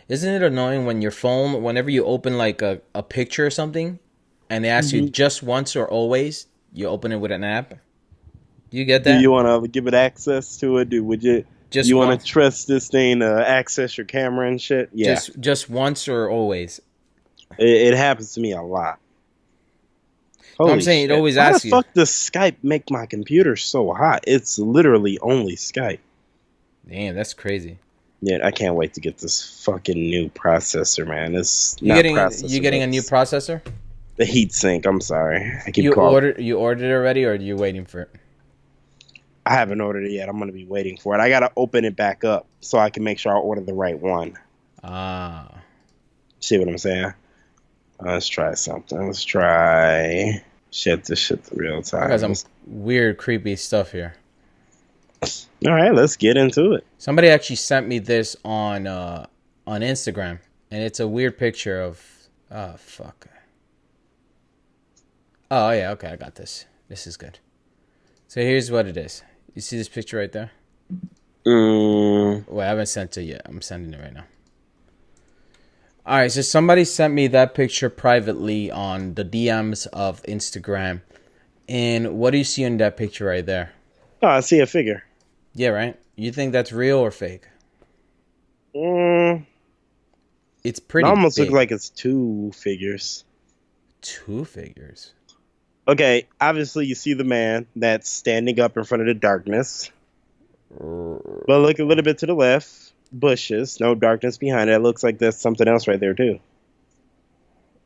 Isn't it annoying when your phone, whenever you open like a picture or something, and they ask you Hmm. just once or always, you open it with an app? Do you get Do that? you want to give it access to it? Just You want to once, trust this thing to access your camera and shit? Yeah, just once or always. it happens to me a lot. No, I'm Holy saying it shit! always Why the asks you. fuck does Skype make my computer so hot? It's literally only Skype. Damn, that's crazy. Yeah, I can't wait to get this fucking new processor, man. It's not You processor, getting but a new it's processor? the heat sink. I'm sorry, I keep calling. You ordered it already, or are you waiting for it? I haven't ordered it yet. I'm gonna be waiting for it. I gotta open it back up so I can make sure I order the right one. Ah, See what I'm saying? Let's try something. Let's try shit this shit the real I got time. some weird, creepy stuff here. All right, let's get into it. Somebody actually sent me this on Instagram, and it's a weird picture of. Oh fuck. Oh yeah, okay, I got this. This is good. So here's what it is. You see this picture right there? Mm, Wait, I haven't sent it yet. I'm sending it right now. All right, so somebody sent me that picture privately on the DMs of Instagram. And what do you see in that picture right there? oh, I see a figure. Yeah, right? You think that's real or fake? Mm, It's it pretty almost looks big. like it's two figures. Two figures. Okay, obviously you see the man that's standing up in front of the darkness. But look a little bit to the left. Bushes, no darkness behind it. It looks like there's something else right there too.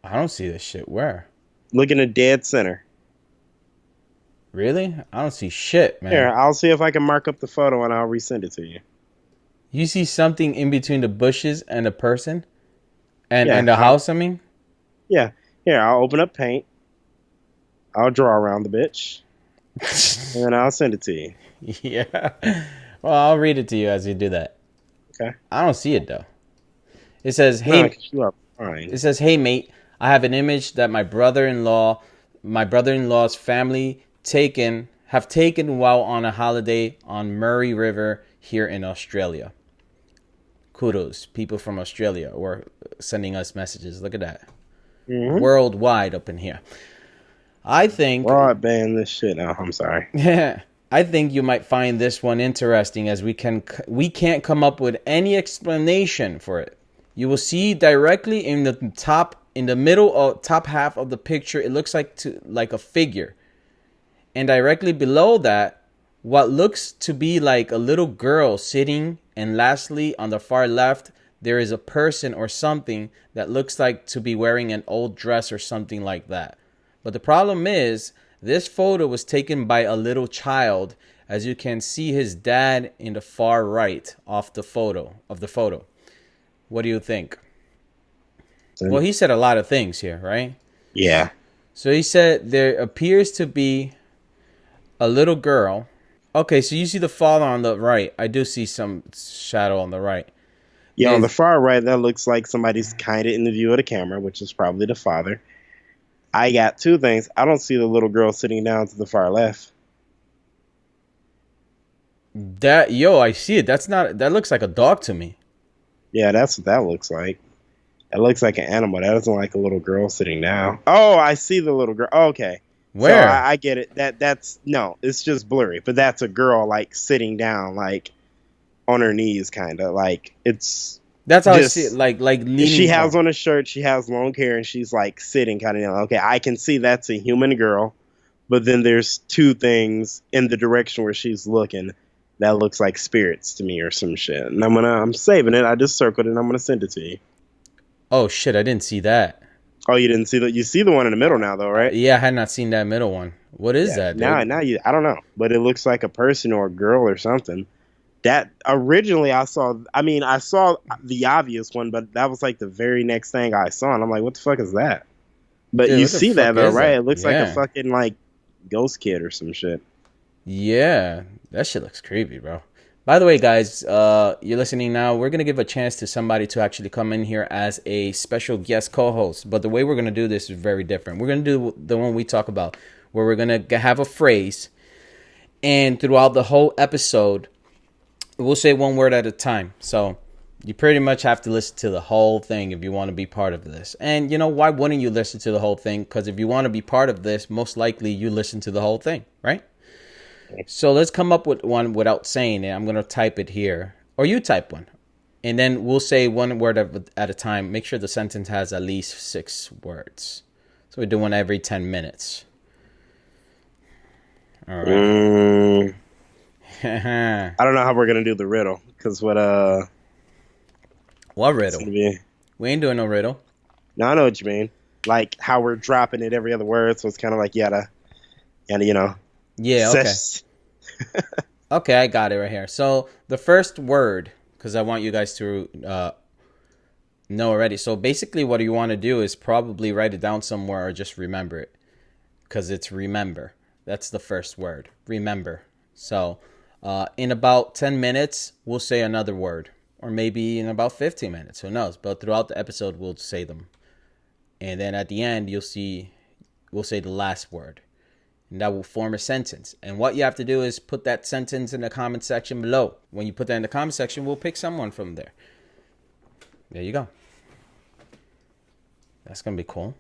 I don't see this shit. Where? Look in the dead center. Really? I don't see shit, Here, man. I'll see if I can mark up the photo and I'll resend it to you. You see something in between the bushes and the person? And Yeah, the house, I mean? yeah. Here, I'll open up paint. I'll draw around the bitch, and then I'll send it to you. Yeah. Well, I'll read it to you as you do that. Okay? I don't see it though. It says, No, "Hey, 'cause you are fine. it says, "Hey mate, I have an image that my brother-in-law's family taken while on a holiday on Murray River here in Australia." Kudos, people from Australia were sending us messages. Look at that. Mm-hmm. Worldwide up in here. I think Broadband this shit now. I'm sorry. I think you might find this one interesting as we can't come up with any explanation for it. You will see directly in the middle of top half of the picture it looks like a figure. And directly below that what looks to be like a little girl sitting, and lastly on the far left there is a person or something that looks like to be wearing an old dress or something like that. But the problem is, this photo was taken by a little child, as you can see his dad in the far right off the photo. What do you think? Well, And he said a lot of things here, right? yeah, So he said there appears to be a little girl. Okay, so you see the father on the right. I do see some shadow on the right. yeah. On the There's far right, that looks like somebody's kind of in the view of the camera, which is probably the father. I got two things. I don't see the little girl sitting down to the far left. that yo, I see it. That looks like a dog to me. Yeah, that's what that looks like. It looks like an animal. That doesn't like a little girl sitting down. Oh, I see the little girl. Okay. So Where? I get it. That's no, it's just blurry. But that's a girl like sitting down, like on her knees, kind of like it's That's how I see it. just. Like She leaning. has Oh, on a shirt. She has long hair, and she's like sitting kind of down. Okay, I can see that's a human girl, but then there's two things in the direction where she's looking that looks like spirits to me or some shit. And I'm saving it. I just circled it. And I'm gonna send it to you. oh shit! I didn't see that. Oh, you didn't see that? You see the one in the middle now, though, right? Yeah, I had not seen that middle one. What is Yeah. that, Now dude? you. I don't know, but it looks like a person or a girl or something. That originally I saw. I mean, I saw the obvious one, but that was like the very next thing I saw, and I'm like, what the fuck is that? But Dude, you what the see that fuck though, is right? that? It looks like a Yeah, fucking like ghost kid or some shit. yeah. That shit looks creepy, bro. By the way, guys, you're listening now. We're gonna give a chance to somebody to actually come in here as a special guest co-host. But the way we're gonna do this is very different. We're gonna do the one we talk about, where we're gonna have a phrase, and throughout the whole episode, we'll say one word at a time. So You pretty much have to listen to the whole thing if you want to be part of this. And you know, why wouldn't you listen to the whole thing? Because if you want to be part of this, most likely you listen to the whole thing, right? So let's come up with one without saying it. I'm going to type it here. Or you type one. And then we'll say one word at a time. Make sure the sentence has at least 6 words. So we're doing every 10 minutes. All right. I don't know how we're going to do the riddle. Because what riddle? We ain't doing no riddle. No, I know what you mean. Like how we're dropping it every other word. So it's kind of like, you gotta, you know. Yeah, okay. Okay, I got it right here. So the first word, because I want you guys to know already. So basically what you want to do is probably write it down somewhere or just remember it. Because it's remember. That's the first word. Remember. So in about 10 minutes, we'll say another word. Or maybe in about 15 minutes. Who knows? But throughout the episode, we'll say them. And then at the end, we'll say the last word. And that will form a sentence. And what you have to do is put that sentence in the comment section below. When you put that in the comment section, we'll pick someone from there. There you go. That's going to be cool.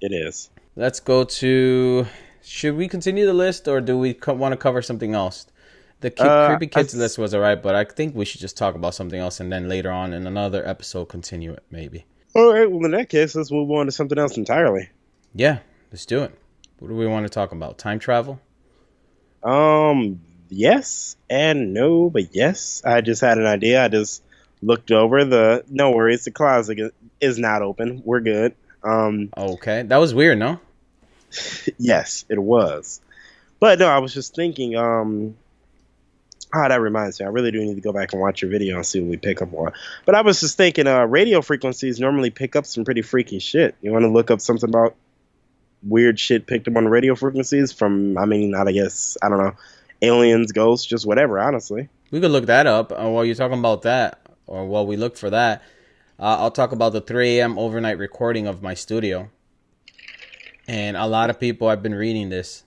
It is. Let's go to... Should we continue the list or do we want to cover something else? The Creepy Kids list was alright, but I think we should just talk about something else and then later on in another episode continue it, maybe. Alright, well in that case, let's move on to something else entirely. Yeah, let's do it. What do we want to talk about? Time travel? Yes and no, but yes. I just had an idea. I just looked over no worries, the closet is not open. We're good. Okay, that was weird, no? Yes, it was. But no, I was just thinking, that reminds me. I really do need to go back and watch your video and see what we pick up on. But I was just thinking, radio frequencies normally pick up some pretty freaky shit. You want to look up something about weird shit picked up on radio frequencies from, I don't know, aliens, ghosts, just whatever, honestly. We could look that up. While you're talking about that, or while we look for that, I'll talk about the 3 a.m. overnight recording of my studio. And a lot of people have been reading this.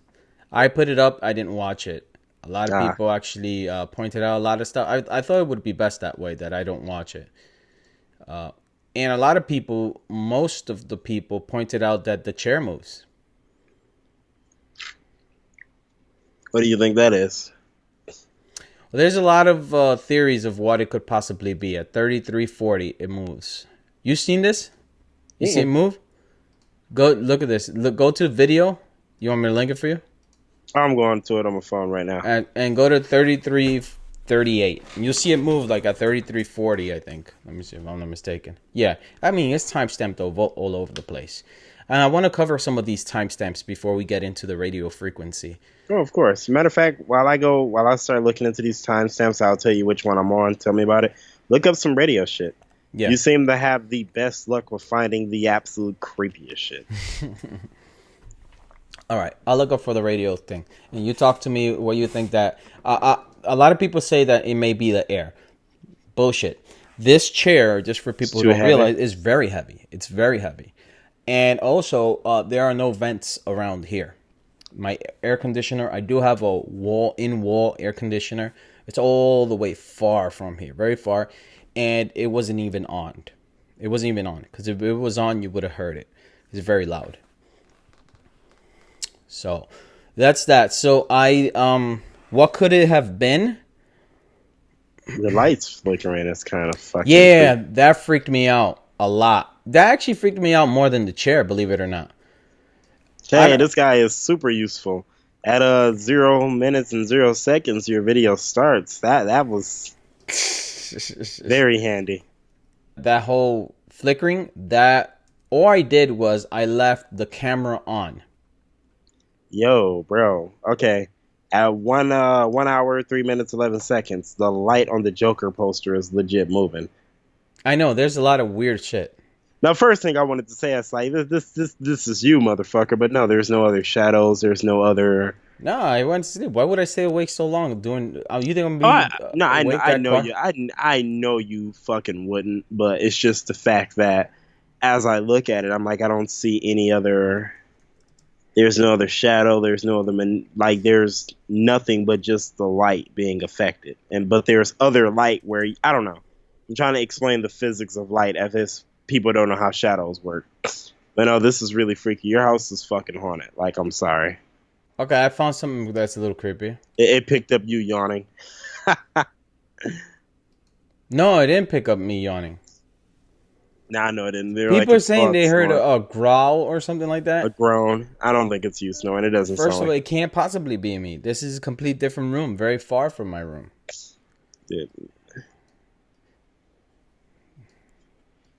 I put it up. I didn't watch it. A lot of people actually pointed out a lot of stuff. I thought it would be best that way, that I don't watch it. And a lot of people, most of the people, pointed out that the chair moves. What do you think that is? Well, there's a lot of theories of what it could possibly be. At 3340, it moves. You seen this? You see it move? Go look at this. Go to video. You want me to link it for you? I'm going to it on my phone right now. And go to 3338. You'll see it move like at 3340, I think. Let me see if I'm not mistaken. Yeah, I mean, it's timestamped all over the place. And I want to cover some of these timestamps before we get into the radio frequency. Oh, of course. Matter of fact, while I start looking into these timestamps, I'll tell you which one I'm on. Tell me about it. Look up some radio shit. Yeah. You seem to have the best luck with finding the absolute creepiest shit. All right, I'll look up for the radio thing, and you talk to me what you think that. A lot of people say that it may be the air. Bullshit. This chair, just for people who don't realize, is very heavy. It's very heavy, and also there are no vents around here. My air conditioner, I do have a wall air conditioner. It's all the way far from here, very far, and it wasn't even on. It wasn't even on, because if it was on, you would have heard it. It's very loud. So that's that. So what could it have been? The lights flickering is kind of fucking creepy. That freaked me out a lot. That actually freaked me out more than the chair, believe it or not. Hey, this guy is super useful. At 0 minutes and 0 seconds, your video starts. That was very handy. That whole flickering, all I did was I left the camera on. Yo, bro. Okay. At 1 hour, 3 minutes, 11 seconds, the light on the Joker poster is legit moving. I know. There's a lot of weird shit. Now, first thing I wanted to say is like, this is you, motherfucker. But no, there's no other shadows. There's no other. No, I went to sleep. Why would I stay awake so long? You think I'm gonna be? No, I know you. I know you fucking wouldn't. But it's just the fact that as I look at it, I'm like, I don't see any other. There's no other shadow. There's no other there's nothing but just the light being affected. But there's other light where I don't know. I'm trying to explain the physics of light as if people don't know how shadows work. But no, this is really freaky. Your house is fucking haunted. Like, I'm sorry. Okay, I found something that's a little creepy. It picked up you yawning. No, it didn't pick up me yawning. Nah, no, it didn't. They're like People are it's saying dog they heard snoring. a growl or something like A that. groan. I don't think it's you snoring. It doesn't First sound of all, like it can't possibly be me. This is a complete different room, very far from my room. it.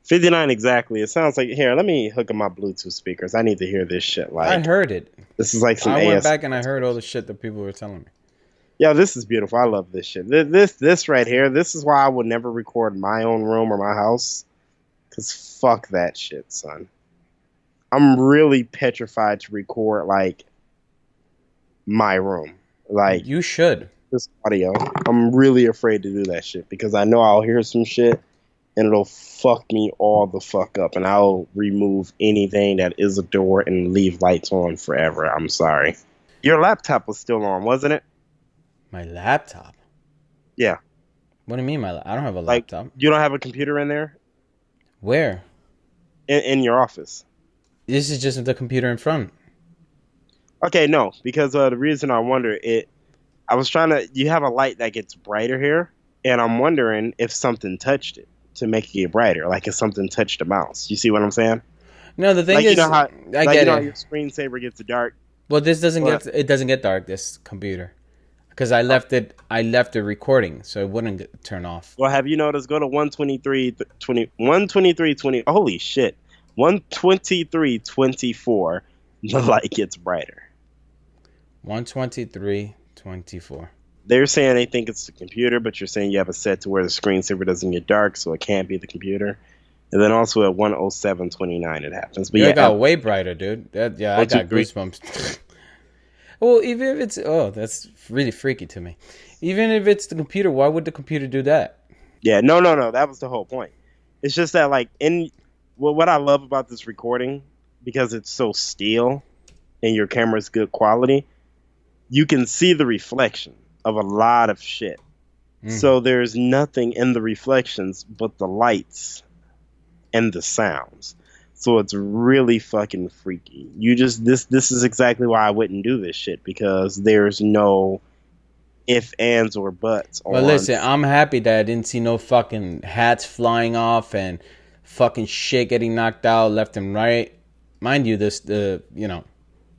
59 exactly. It sounds like here. Let me hook up my Bluetooth speakers. I need to hear this shit. I Like heard it. this is like some I went AS. back and I heard all the shit that people were telling me. Yeah, this is beautiful. I love this shit. This right here. This is why I would never record my own room or my house. Cause fuck that shit, son. I'm really petrified to record like my room, like You should. this audio. I'm really afraid to do that shit because I know I'll hear some shit and it'll fuck me all the fuck up, and I'll remove anything that is a door and leave lights on forever. I'm sorry. Your laptop was still on, wasn't it? My laptop? Yeah. What do you mean I don't have a Like laptop. you don't have a computer in there Where? in your office. This is just the computer in front. Okay, no, because the reason I wonder it, I was trying to. You have a light that gets brighter here, and I'm wondering if something touched it to make it get brighter, like if something touched the mouse. You see what I'm saying? No, the thing Like you is, know how, I like get you know how it. your screensaver gets dark. Well, this doesn't Well, it doesn't get dark. This computer, because I left it recording, so it wouldn't turn off. well, have you noticed? Go to 123.20. Holy shit, 123.24. The light gets brighter. 123.24. They're saying they think it's the computer, but you're saying you have it set to where the screensaver doesn't get dark, so it can't be the computer. And then also at 107.29 it happens. But Yeah, yeah, it got way brighter, dude. I got 123. goosebumps. Well, even if it's that's really freaky to me. Even if it's the computer, why would the computer do that? Yeah, no. That was the whole point. It's just that, like, what I love about this recording, because it's so still and your camera's good quality, you can see the reflection of a lot of shit. So there's nothing in the reflections but the lights and the sounds. So it's really fucking freaky. You just this is exactly why I wouldn't do this shit, because there's no if, ands, or buts But on. listen, I'm happy that I didn't see no fucking hats flying off and fucking shit getting knocked out left and right. Mind you,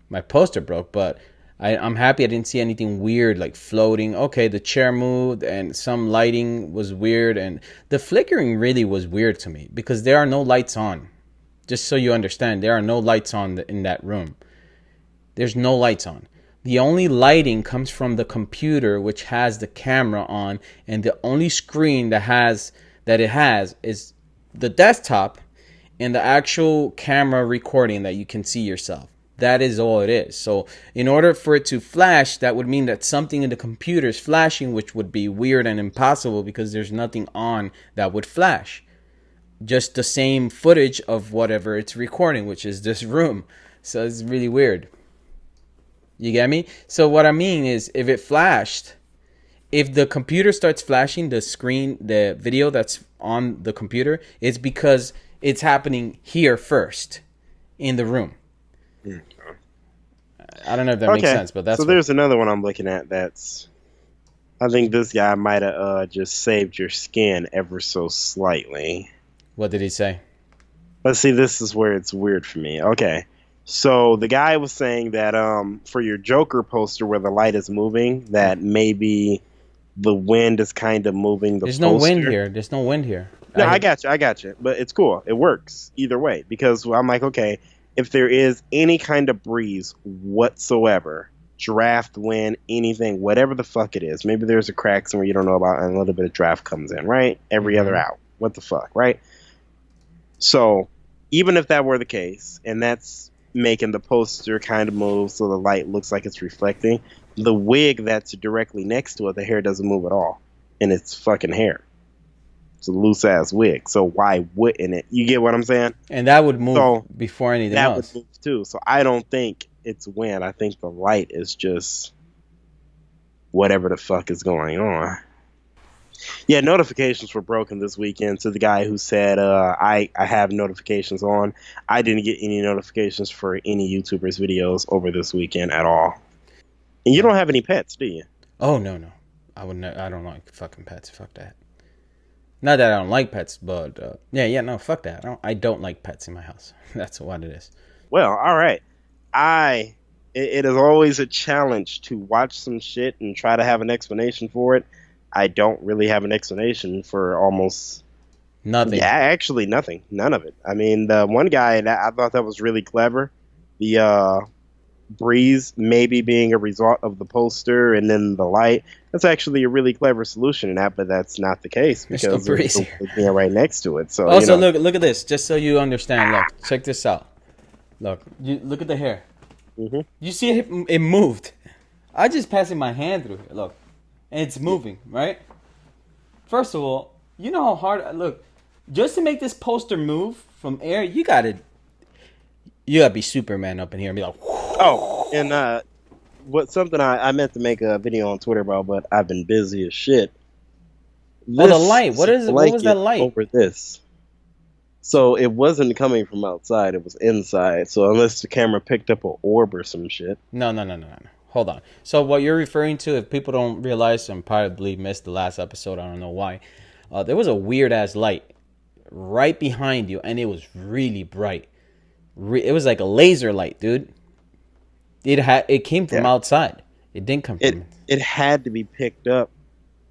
my poster broke, but I'm happy I didn't see anything weird like floating. Okay, the chair moved and some lighting was weird, and the flickering really was weird to me because there are no lights on. Just so you understand, there are no lights on in that room. There's no lights on. The only lighting comes from the computer, which has the camera on, and the only screen that it has is the desktop and the actual camera recording that you can see yourself. That is all it is. So in order for it to flash, that would mean that something in the computer is flashing, which would be weird and impossible because there's nothing on that would flash. Just the same footage of whatever it's recording, which is this room. So it's really weird. You get me? So what I mean is, if it flashed, if the computer starts flashing the screen, the video that's on the computer, it's because it's happening here first in the room. I don't know if that makes sense, but that's so there's another one I'm looking at that's. I think this guy might have just saved your skin ever so slightly. What did he say? Let's see, this is where it's weird for me. Okay. So the guy was saying that for your Joker poster where the light is moving, that maybe the wind is kind of moving the There's poster. no wind here. There's no wind here. No, I got you. But it's cool. It works either way, because I'm like, okay, if there is any kind of breeze whatsoever, draft, wind, anything, whatever the fuck it is, maybe there's a crack somewhere you don't know about and a little bit of draft comes in, right? Every other out. What the fuck, right? So even if that were the case, and that's making the poster kind of move so the light looks like it's reflecting, the wig that's directly next to it, the hair doesn't move at all. And it's fucking hair. It's a loose ass wig. So why wouldn't it? You get what I'm saying? And that would move before anything else. That would move too. So I don't think it's wind. I think the light is just whatever the fuck is going on. Yeah, notifications were broken this weekend. To the guy who said, I have notifications on. I didn't get any notifications for any YouTubers' videos over this weekend at all. And you Yeah. don't have any pets, do you? Oh no, no. I would. I don't like fucking pets. Fuck that. Not that I don't like pets, but yeah, no, fuck that. I don't like pets in my house. That's what it is. Well, all right. I it is always a challenge to watch some shit and try to have an explanation for it. I don't really have an explanation for almost yeah, Nothing. actually nothing, none of it. I mean, the one guy that I thought that was really clever, the breeze maybe being a result of the poster and then the light. That's actually a really clever solution in that, but that's not the case There's no because there's breeze the here. light being right next to it. So Also, look at this, just so you understand. Look, check this out. Look, you look at the hair. hmm You see it moved. I just passing my hand through here. Look, and it's moving, right? First of all, you know how hard. Look, just to make this poster move from air, you gotta be Superman up in here and be like, Oh, and what something I meant to make a video on Twitter about, but I've been busy as shit. oh, the This light. is a What was that blanket light? over this. So it wasn't coming from outside, it was inside. So unless the camera picked up an orb or some shit. No, no, no, no, no. Hold on. So what you're referring to, if people don't realize, and probably missed the last episode, I don't know why. There was a weird ass light right behind you, and it was really bright. It was like a laser light, dude. It came from Yeah. outside. It didn't come It from. it had to be picked up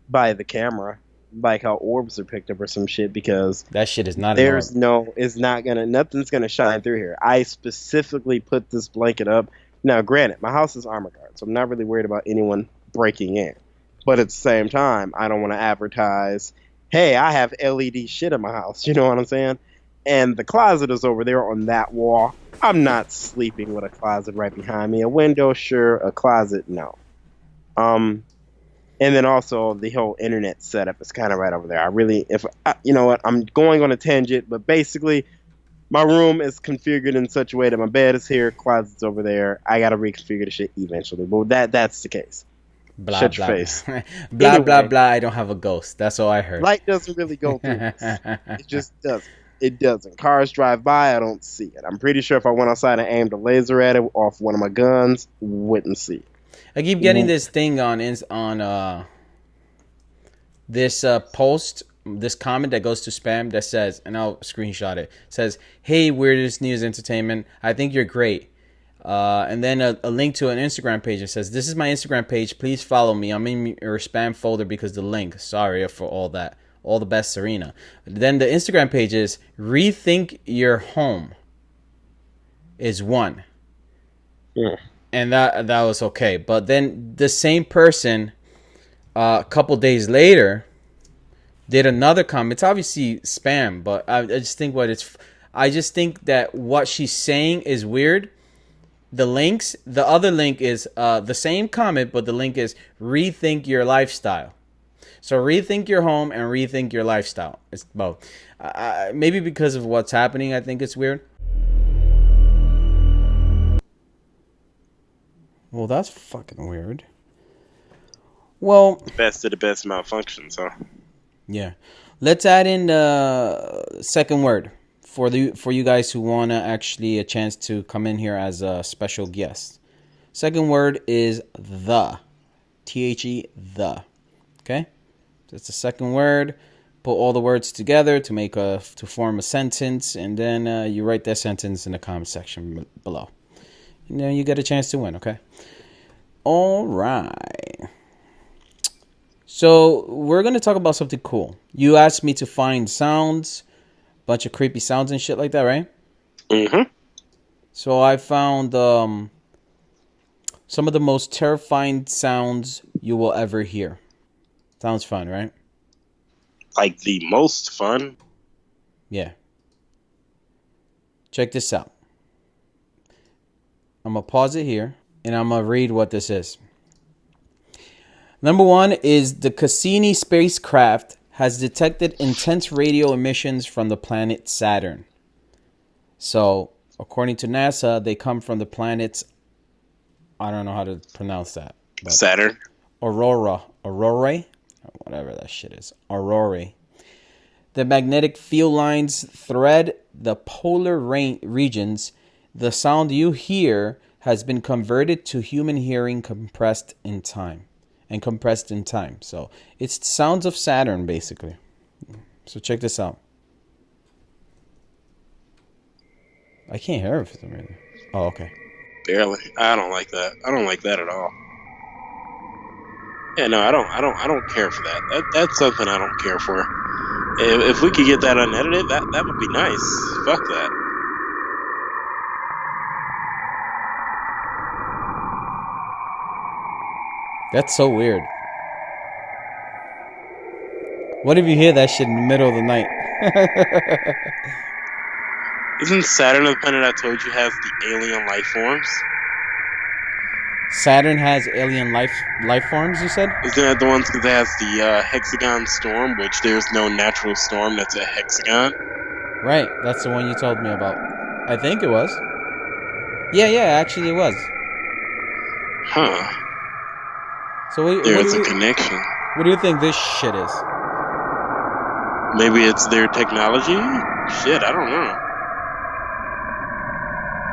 by the camera, like how orbs are picked up or some shit, because That shit is not an orb. there's no, it's not gonna, nothing's gonna shine through here. I specifically put this blanket up. Now, granted, my house is armor guard, so I'm not really worried about anyone breaking in. But at the same time, I don't want to advertise, hey, I have LED shit in my house. You know what I'm saying? And the closet is over there on that wall. I'm not sleeping with a closet right behind me. A window, sure. A closet, no. Um, and then also the whole internet setup is kind of right over there. I really, if you know what, I'm going on a tangent, but basically, my room is configured in such a way that my bed is here, closet's over there. I gotta reconfigure the shit eventually, but that's the case. Blah Shut your blah face. blah. Blah blah Anyway, blah. I don't have a ghost. That's all I heard. light doesn't really go through this. It just doesn't. It doesn't. Cars drive by, I don't see it. I'm pretty sure if I went outside and aimed a laser at it off one of my guns, wouldn't see it. I keep getting this thing on this post, this comment that goes to spam that says, and I'll screenshot it. Says, "Hey, Weirdest News Entertainment, I think you're great." And then a link to an Instagram page that says, "This is my Instagram page. Please follow me. I'm in your spam folder because the link. Sorry for all that. All the best, Serena." Then the Instagram page is Rethink Your Home is one. Yeah. And that was okay. But then the same person a couple days later did another comment. It's obviously spam, but I just think I just think that what she's saying is weird. The other link is the same comment, but the link is rethink your lifestyle. So rethink your home and rethink your lifestyle. It's both. Maybe because of what's happening, I think it's weird. Well, that's fucking weird. Well, Best of the best malfunctions, huh? yeah. Let's add in the second word for you guys who want to actually a chance to come in here as a special guest. Second word is the. The. Okay? That's the second word. Put all the words together to form a sentence, and then you write that sentence in the comment section below. And then you get a chance to win, okay? All right. So we're going to talk about something cool. You asked me to find sounds, bunch of creepy sounds and shit like that, right? Mm-hmm. So I found some of the most terrifying sounds you will ever hear. Sounds fun, right? Like the most fun. Yeah. Check this out. I'm going to pause it here, and I'm going to read what this is. Number one is the Cassini spacecraft has detected intense radio emissions from the planet Saturn. So, according to NASA, they come from the planets, I don't know how to pronounce that. But Saturn. Aurorae. whatever that shit is. Aurora. The magnetic field lines thread the polar regions. The sound you hear has been converted to human hearing compressed in time. So it's sounds of Saturn, basically. So check this out. I can't hear it for some reason. Oh, okay. Barely. I don't like that. I don't like that at all. Yeah, no, I don't care for that. That's something I don't care for. If we could get that unedited, that would be nice. Fuck that. That's so weird. What if you hear that shit in the middle of the night? Isn't Saturn the planet I told you has the alien life forms? Saturn has alien life forms, you said? Isn't that the one that has the hexagon storm, which there's no natural storm that's a hexagon? Right, that's the one you told me about. I think it was. Yeah, actually it was. Huh. So what There's a connection. What do you think this shit is? Maybe it's their technology? Shit, I don't know.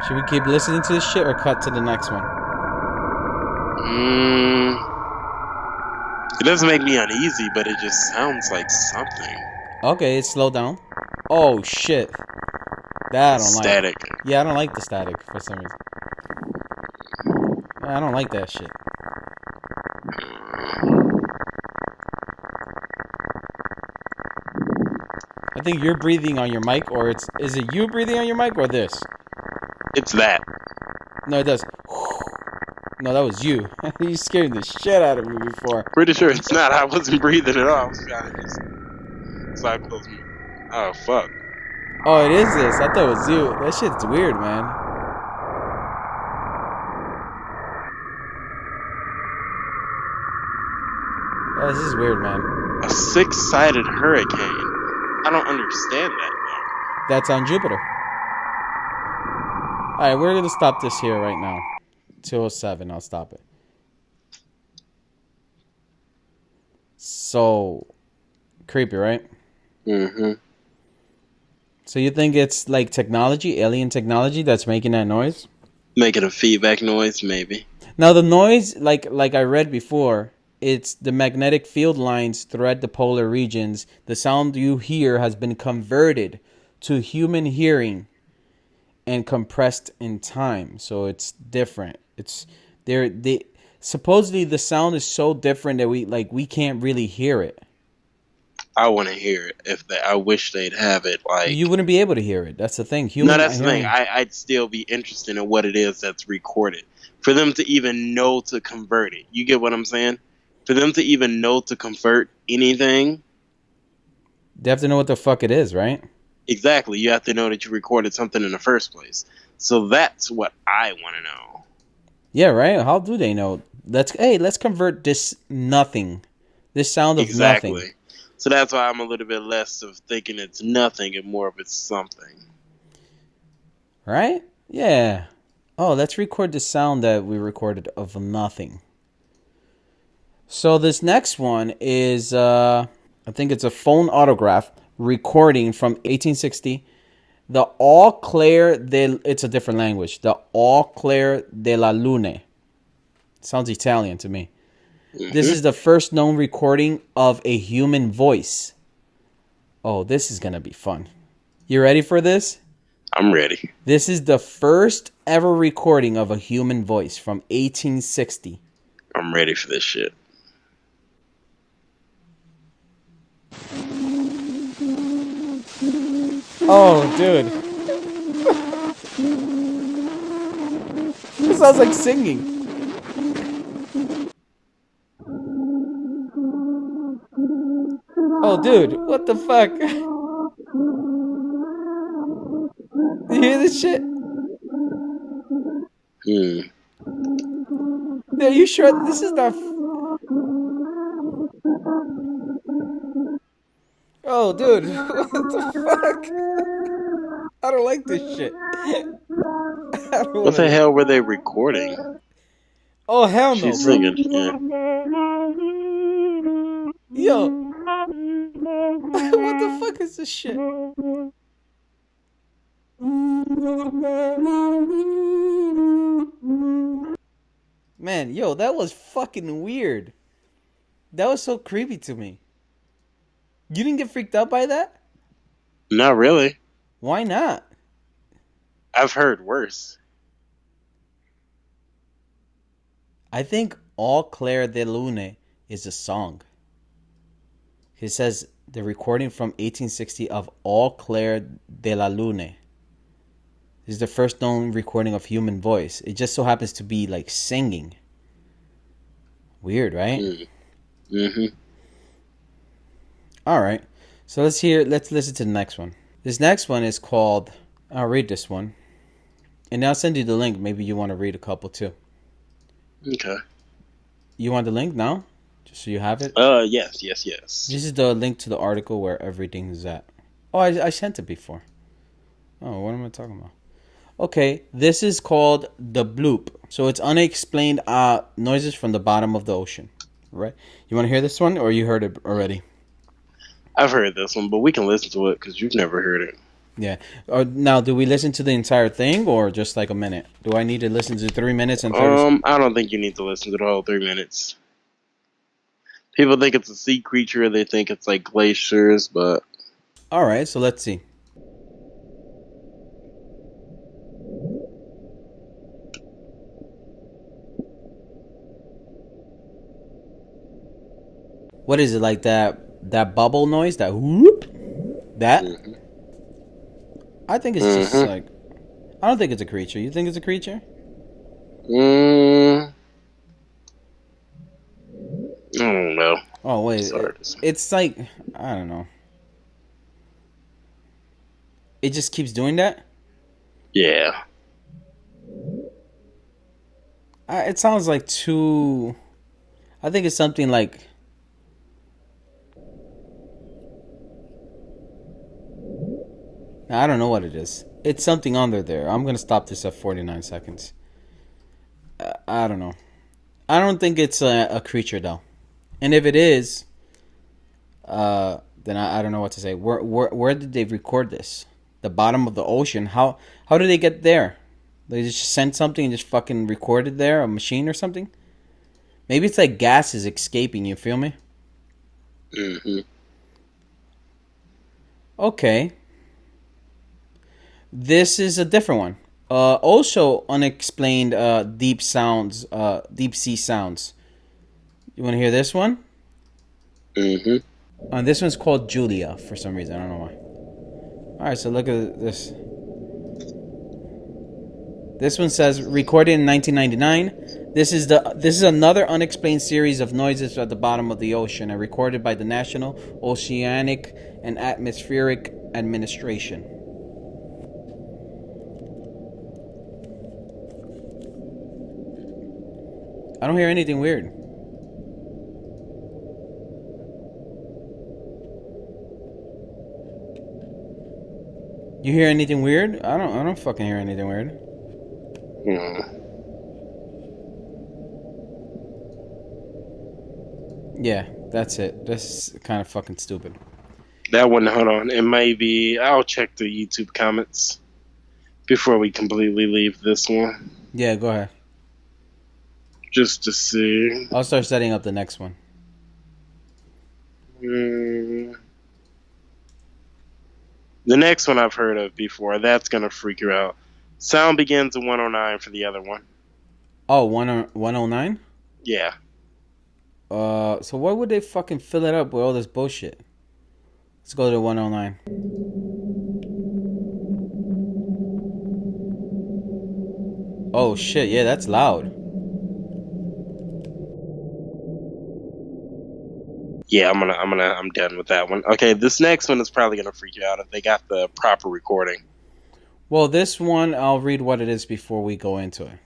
Should we keep listening to this shit or cut to the next one? It doesn't make me uneasy, but it just sounds like something. Okay, it's slowed down. Oh shit. That I don't Static. like. Yeah, I don't like the static for some reason. I don't like that shit. I think you're breathing on your mic, or is it you breathing on your mic or this? It's that. No, it does. No, that was you. You scared the shit out of me before. Pretty sure it's not. I wasn't breathing at all. I was trying to just. So I closed my. Oh, fuck. Oh, it is this. I thought it was you. That shit's weird, man. Yeah, this is weird, man. A six-sided hurricane. I don't understand that, though. That's on Jupiter. Alright, we're going to stop this here right now. 2:07. I'll stop it. So, creepy, right? Mm-hmm. So you think it's like technology, alien technology that's making that noise? Making a feedback noise, maybe. Now the noise, like I read before, it's the magnetic field lines thread the polar regions. The sound you hear has been converted to human hearing and compressed in time. So it's different. It's they supposedly the sound is so different that we can't really hear it. I want to hear it. I wish they'd have it like. You wouldn't be able to hear it. That's the thing. No, that's the thing. I'd still be interested in what it is that's recorded. For them to even know to convert it. You get what I'm saying? For them to even know to convert anything. They have to know what the fuck it is, right? Exactly. You have to know that you recorded something in the first place. So that's what I want to know. Yeah, right? How do they know? Let's convert this nothing. This sound of exactly. nothing. So that's why I'm a little bit less of thinking it's nothing and more of it's something. Right? Yeah. Oh, let's record the sound that we recorded of nothing. So this next one is, I think it's a phone autograph recording from 1860. The Au clair de... It's a different language. The Au clair de la lune. Sounds Italian to me. Mm-hmm. This is the first known recording of a human voice. Oh, this is going to be fun. You ready for this? I'm ready. This is the first ever recording of a human voice from 1860. I'm ready for this shit. Oh, dude. This sounds like singing. Oh, dude, what the fuck? You hear this shit? Are you sure this is not... Oh, dude, what the fuck? I don't like this shit. What the hell were they recording? Oh, hell no, She's bro. singing, yeah. Yo, what the fuck is this shit? Man, yo, that was fucking weird. That was so creepy to me. You didn't get freaked out by that? Not really. Why not? I've heard worse. I think All Claire de Lune is a song. It says the recording from 1860 of All Claire de la Lune. This is the first known recording of human voice. It just so happens to be like singing. Weird, right? Mm-hmm. All right. So let's listen to the next one. This next one is called, I'll read this one. And I'll send you the link. Maybe you want to read a couple too. Okay. You want the link now? Just so you have it? Yes. This is the link to the article where everything is at. Oh, I sent it before. Oh, what am I talking about? Okay, this is called the bloop. So it's unexplained noises from the bottom of the ocean. Right? You want to hear this one, or you heard it already? I've heard this one, but we can listen to it because you've never heard it. Yeah. Now, do we listen to the entire thing, or just like a minute? Do I need to listen to 3 minutes and 30? I don't think you need to listen to the whole 3 minutes. People think it's a sea creature. They think it's like glaciers, but All right, so let's see. What is it, like that bubble noise? That whoop? That? mm-hmm. I think it's just like, I don't think it's a creature. You think it's a creature? I don't know. Oh wait, Sorry. it's like, I don't know. It just keeps doing that. Yeah. It sounds like too. I think it's something like. I don't know what it is. It's something under there. I'm gonna stop this at 49 seconds. I don't know. I don't think it's a creature though. And if it is, then I don't know what to say. Where did they record this? The bottom of the ocean. How did they get there? They just sent something and just fucking recorded there, a machine or something. Maybe it's like gases escaping. You feel me? Mm-hmm. Okay. This is a different one. Also unexplained deep sounds, deep sea sounds. You want to hear this one? Mm-hmm. This one's called Julia for some reason. I don't know why. All right, so look at this. This one says recorded in 1999. This is another unexplained series of noises at the bottom of the ocean and recorded by the National Oceanic and Atmospheric Administration. I don't hear anything weird. You hear anything weird? I don't fucking hear anything weird. Yeah, that's it. That's kind of fucking stupid. That one, hold on. It may be. I'll check the YouTube comments before we completely leave this one. Yeah, go ahead. Just to see. I'll start setting up the next one. The next one I've heard of before. That's going to freak you out. Sound begins at 109 for the other one. Oh, 109? Yeah. So why would they fucking fill it up with all this bullshit? Let's go to 109. Oh shit, yeah, that's loud. Yeah, I'm done with that one. Okay, this next one is probably gonna freak you out if they got the proper recording. Well, this one, I'll read what it is before we go into it.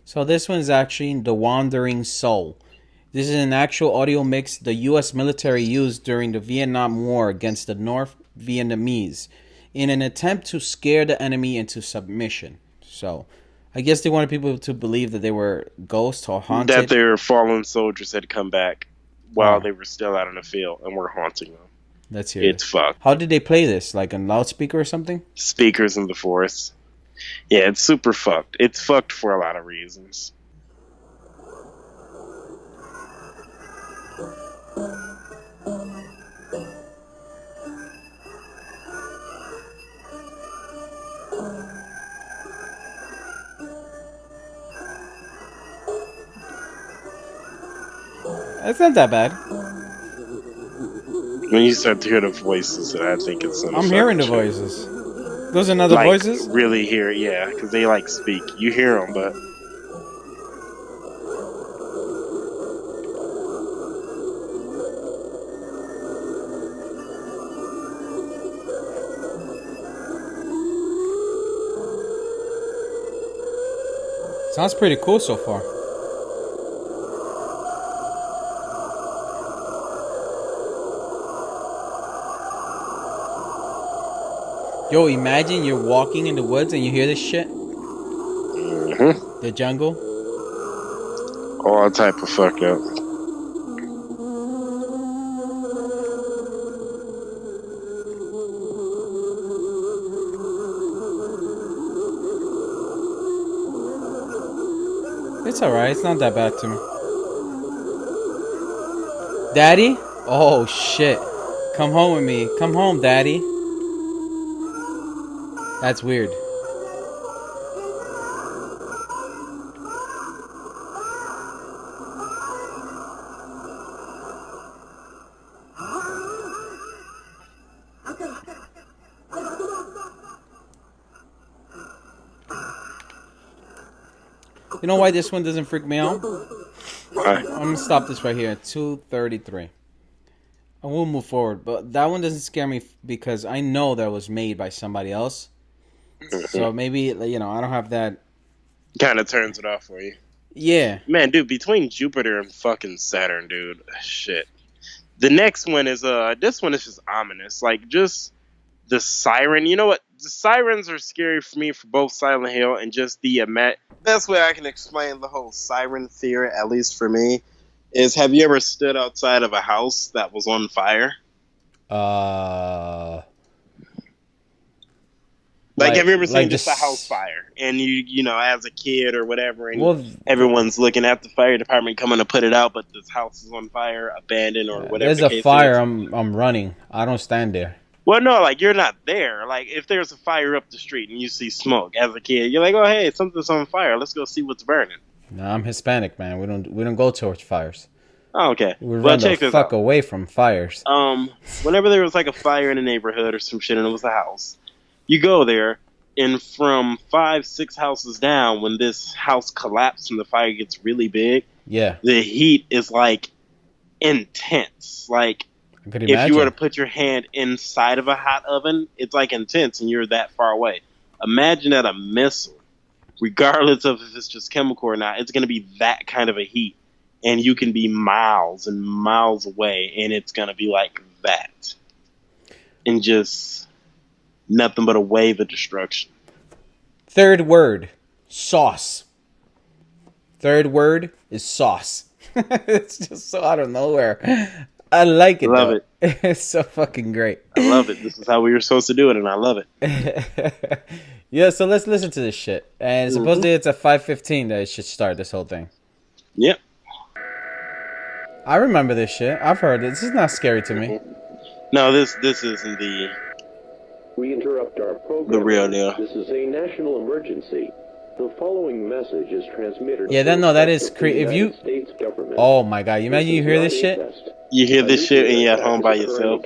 So this one is actually The Wandering Soul. This is an actual audio mix the U.S. military used during the Vietnam War against the North Vietnamese in an attempt to scare the enemy into submission. So, I guess they wanted people to believe that they were ghosts or haunted. That their fallen soldiers had come back. while Oh, they were still out in the field and were haunting them. let's hear It's this. fucked. How did they play this? Like on loudspeaker or something? Speakers in the forest. Yeah, it's super fucked. It's fucked for a lot of reasons. It's not that bad. When you start to hear the voices, I think it's gonna I'm fuck hearing the with you. voices. Those are another Like voices? really hear it, yeah, because they like speak. You hear them, but Sounds pretty cool so far. Yo, imagine you're walking in the woods and you hear this shit. The jungle. all type of fuck up. It's alright. It's not that bad to me. Daddy? Oh, shit. Come home with me. Come home, Daddy. That's weird. You know why this one doesn't freak me out? Why? I'm gonna stop this right here at 2:33. I will move forward, but that one doesn't scare me because I know that was made by somebody else. So maybe I don't have that. Kind of turns it off for you. Yeah. Man, dude, between Jupiter and fucking Saturn, dude, shit. The next one is this one is just ominous. Like just the siren. You know what? The sirens are scary for me for both Silent Hill and just the best way I can explain the whole siren fear, at least for me, is have you ever stood outside of a house that was on fire? Like, have you ever seen just a house fire and you know, as a kid or whatever, and everyone's looking at the fire department coming to put it out, but this house is on fire, abandoned, or whatever. There's the a case fire. is. I'm running. I don't stand there. Well, no, like you're not there. Like if there's a fire up the street and you see smoke as a kid, you're like, oh hey, something's on fire. Let's go see what's burning. No, I'm Hispanic, man. We don't go towards fires. Oh, okay. We run the fuck away from fires. Whenever there was like a fire in a neighborhood or some shit and it was a house, you go there, and from 5-6 houses down, when this house collapses and the fire gets really big, yeah, the heat is like intense. Like if you were to put your hand inside of a hot oven, it's like intense, and you're that far away. Imagine that a missile, regardless of if it's just chemical or not, it's going to be that kind of a heat, and you can be miles and miles away, and it's going to be like that, and just nothing but a wave of destruction. Third word, sauce. Third word is sauce. It's just so out of nowhere. I like it. Love though. it. It's so fucking great. I love it. This is how we were supposed to do it, and I love it. Yeah, so let's listen to this shit. And supposedly it's at 5:15 that it should start this whole thing. Yep. I remember this shit. I've heard it. This is not scary to me. No, this isn't the. We interrupt our program. The real deal. This is a national emergency. The following message is transmitted. Yeah, that is if you. Oh my god! You imagine you hear this shit. You hear this shit and you're at home by yourself.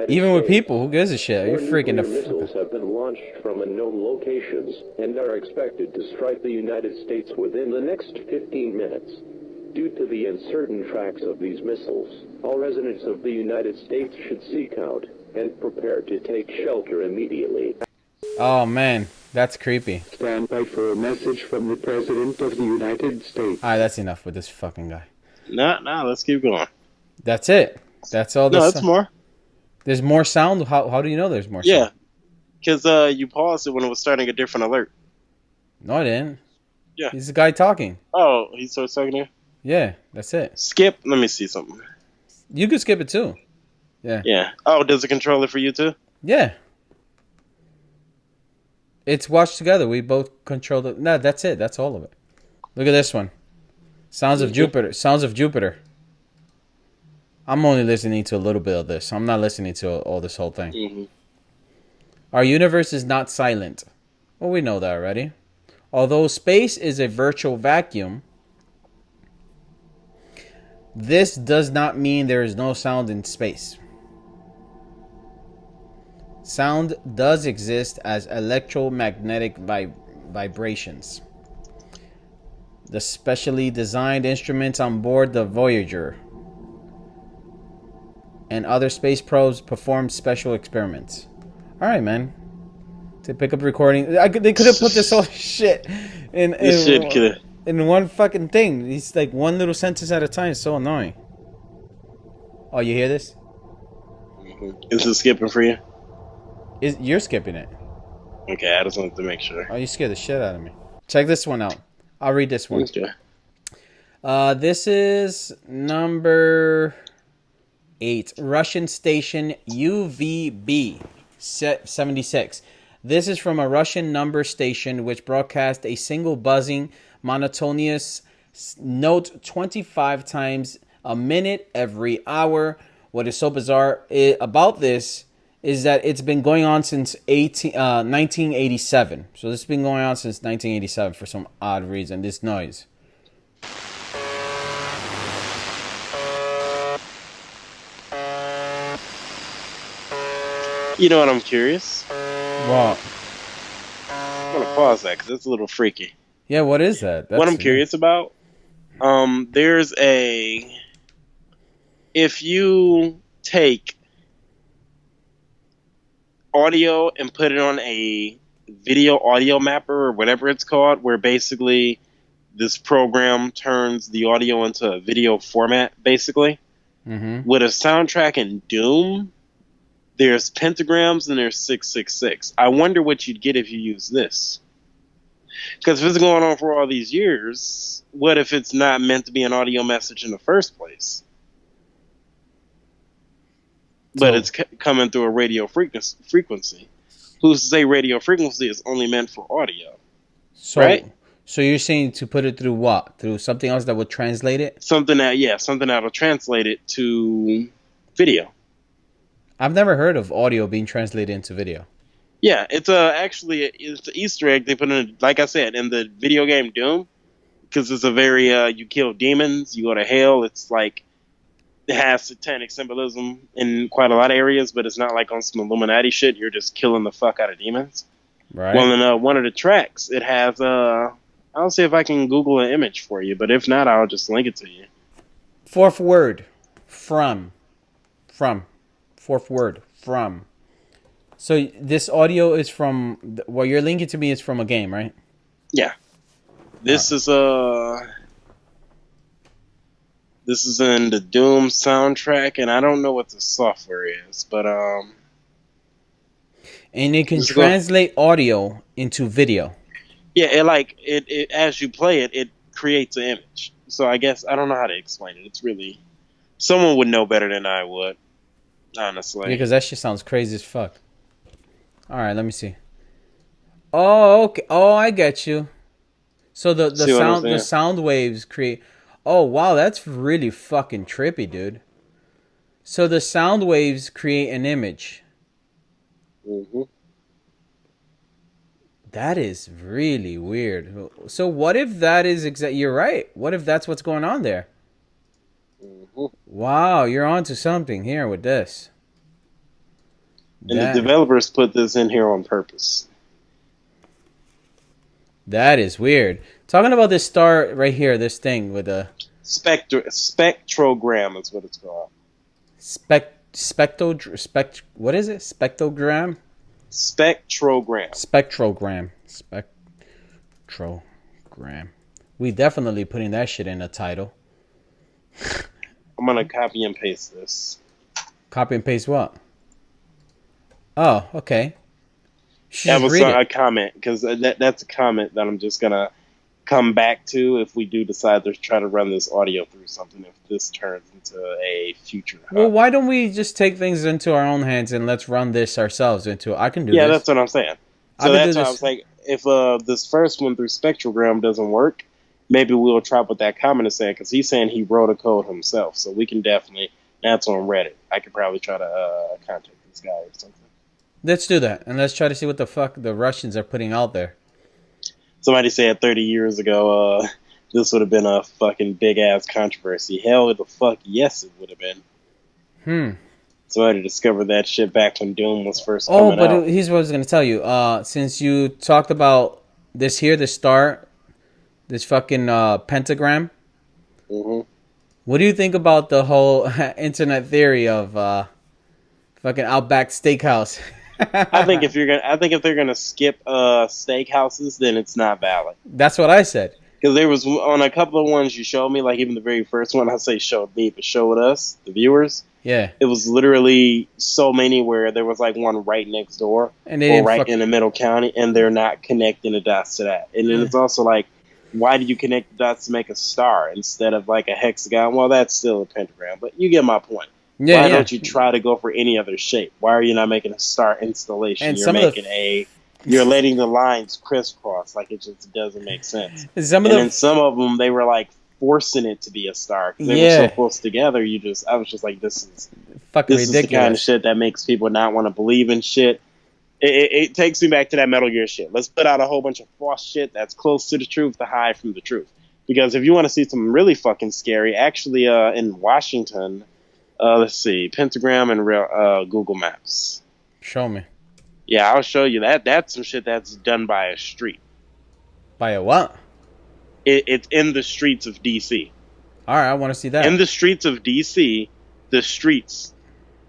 Even with people, who gives a shit? You're freaking the. Missiles have been launched from unknown locations and are expected to strike the United States within the next 15 minutes. Due to the uncertain tracks of these missiles, all residents of the United States should seek out and prepare to take shelter immediately. Oh man, that's creepy. Stand by for a message from the President of the United States. Alright, that's enough with this fucking guy. No, let's keep going. That's it. That's all. No, that's more. There's more sound? How do you know there's more sound? Yeah, because you paused it when it was starting a different alert. No, I didn't. Yeah. He's the guy talking. Oh, he starts talking here? Yeah, that's it. Skip. Let me see something. You could skip it too. Yeah. Yeah. Oh, does it control it for you too? Yeah. It's watched together. We both control the. No, that's it. That's all of it. Look at this one. Sounds of Jupiter. Sounds of Jupiter. I'm only listening to a little bit of this. I'm not listening to all this whole thing. Mm-hmm. Our universe is not silent. Well, we know that already. Although space is a virtual vacuum, this does not mean there is no sound in space. Sound does exist as electromagnetic vibrations. The specially designed instruments on board the Voyager and other space probes performed special experiments. All right, man. To pick up recording, they could have put this whole shit in one fucking thing. It's like one little sentence at a time. It's so annoying. Oh, you hear this? Mm-hmm. Is it skipping for you? You're skipping it. Okay, I just wanted to make sure. Oh, you scared the shit out of me. Check this one out. I'll read this one. Okay. This is number 8. Russian station UVB 76. This is from a Russian number station which broadcast a single buzzing, monotonous note 25 times a minute every hour. What is so bizarre about this is that it's been going on since 1987. So this has been going on since 1987 for some odd reason, this noise. You know what? I'm curious. Wow. I'm gonna pause that because it's a little freaky. Yeah, what is that? What I'm curious about, there's if you take audio and put it on a video audio mapper or whatever it's called, where basically this program turns the audio into a video format, basically. Mm-hmm. With a soundtrack in Doom, there's pentagrams and there's 666. I wonder what you'd get if you use this. Because if it's going on for all these years, what if it's not meant to be an audio message in the first place? But it's coming through a radio frequency. Who's to say radio frequency is only meant for audio? Right? So you're saying to put it through what? Through something else that would translate it? Something that'll translate it to video. I've never heard of audio being translated into video. Yeah, it's actually it's an Easter egg they put in, like I said, in the video game Doom, because it's a very you kill demons, you go to hell. It's like it has satanic symbolism in quite a lot of areas, but it's not like on some Illuminati shit. You're just killing the fuck out of demons. Right. Well, in one of the tracks, it has I'll see if I can Google an image for you, but if not, I'll just link it to you. Fourth word, from. Fourth word, from. So this audio is from what you're linking to me is from a game, right? Yeah. This is in the Doom soundtrack, and I don't know what the software is, but and it can translate audio into video. Yeah, it as you play it, it creates an image. So I guess I don't know how to explain it. It's really someone would know better than I would, honestly. Yeah, because that shit sounds crazy as fuck. All right, let me see. Oh, okay. Oh, I get you. So the sound waves create. Oh, wow, that's really fucking trippy, dude. So the sound waves create an image. Mm-hmm. That is really weird. So what if that is you're right. What if that's what's going on there? Mm-hmm. Wow, you're onto something here with this. And the developers put this in here on purpose. That is weird. Talking about this star right here, this thing with a spectrogram is what it's called. What is it? Spectrogram? Spectrogram. Spectrogram. We definitely putting that shit in a title. I'm gonna copy and paste this. Copy and paste what? Oh, okay. That was a comment, because that's a comment that I'm just gonna come back to if we do decide to try to run this audio through something, if this turns into a future Well, hub. why don't we just take things into our own hands and let's run this ourselves into? I can do Yeah, this. that's what I'm saying. I So can do that's why I this. was like, if this first one through Spectrogram doesn't work, maybe we'll try what that comment is saying, because he's saying he wrote a code himself. So we can definitely, that's on Reddit. I could probably try to contact this guy or something. Let's do that, and let's try to see what the fuck the Russians are putting out there. Somebody said 30 years ago, this would have been a fucking big ass controversy. Hell, the fuck yes, it would have been. Somebody discovered that shit back when Doom was first coming out. Here's what I was gonna tell you. Since you talked about this here, the star, this fucking pentagram. Mm-hmm. What do you think about the whole internet theory of fucking Outback Steakhouse? I think if they're gonna skip steakhouses, then it's not valid. That's what I said. Because there was on a couple of ones you showed me, like even the very first one, I say showed me, but showed us, the viewers. Yeah. It was literally so many where there was like one right next door And they or right in the middle county, and they're not connecting the dots to that. And then it's also like, why do you connect the dots to make a star instead of like a hexagon? Well, that's still a pentagram, but you get my point. Why don't you try to go for any other shape? Why are you not making a star installation? And You're letting the lines crisscross. Like, it just doesn't make sense. Some of them, they were like forcing it to be a star because they were so close together. I was just like, this is ridiculous. Is the kind of shit that makes people not want to believe in shit. It takes me back to that Metal Gear shit. Let's put out a whole bunch of false shit that's close to the truth to hide from the truth. Because if you want to see something really fucking scary, actually, in Washington, let's see, Pentagram and Google Maps. Show me. Yeah, I'll show you that. That's some shit that's done by a street. By a what? It's in the streets of D.C. All right, I want to see that. In the streets of D.C., the streets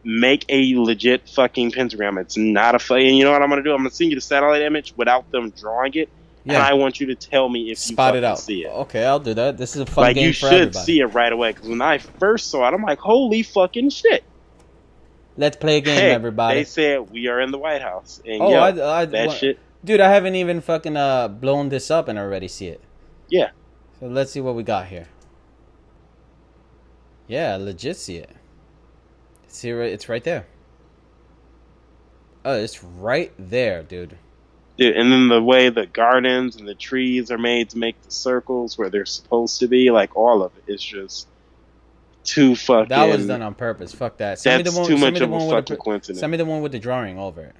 make a legit fucking pentagram. It's not a and you know what I'm going to do? I'm going to send you the satellite image without them drawing it. Yeah. And I want you to tell me if you fucking see it. Okay, I'll do that. This is a fun game for everybody. You should see it right away, because when I first saw it, I'm like, holy fucking shit. Let's play a game, everybody. They said we are in the White House. And shit. Dude, I haven't even fucking blown this up and already see it. Yeah. So let's see what we got here. Yeah, legit see it. See, it's right there. Oh, it's right there, dude. Dude, and then the way the gardens and the trees are made to make the circles where they're supposed to be, like all of it is just too fucking... That was done on purpose. Fuck that. That's too much of a fucking coincidence. Send me the one with the drawing over it.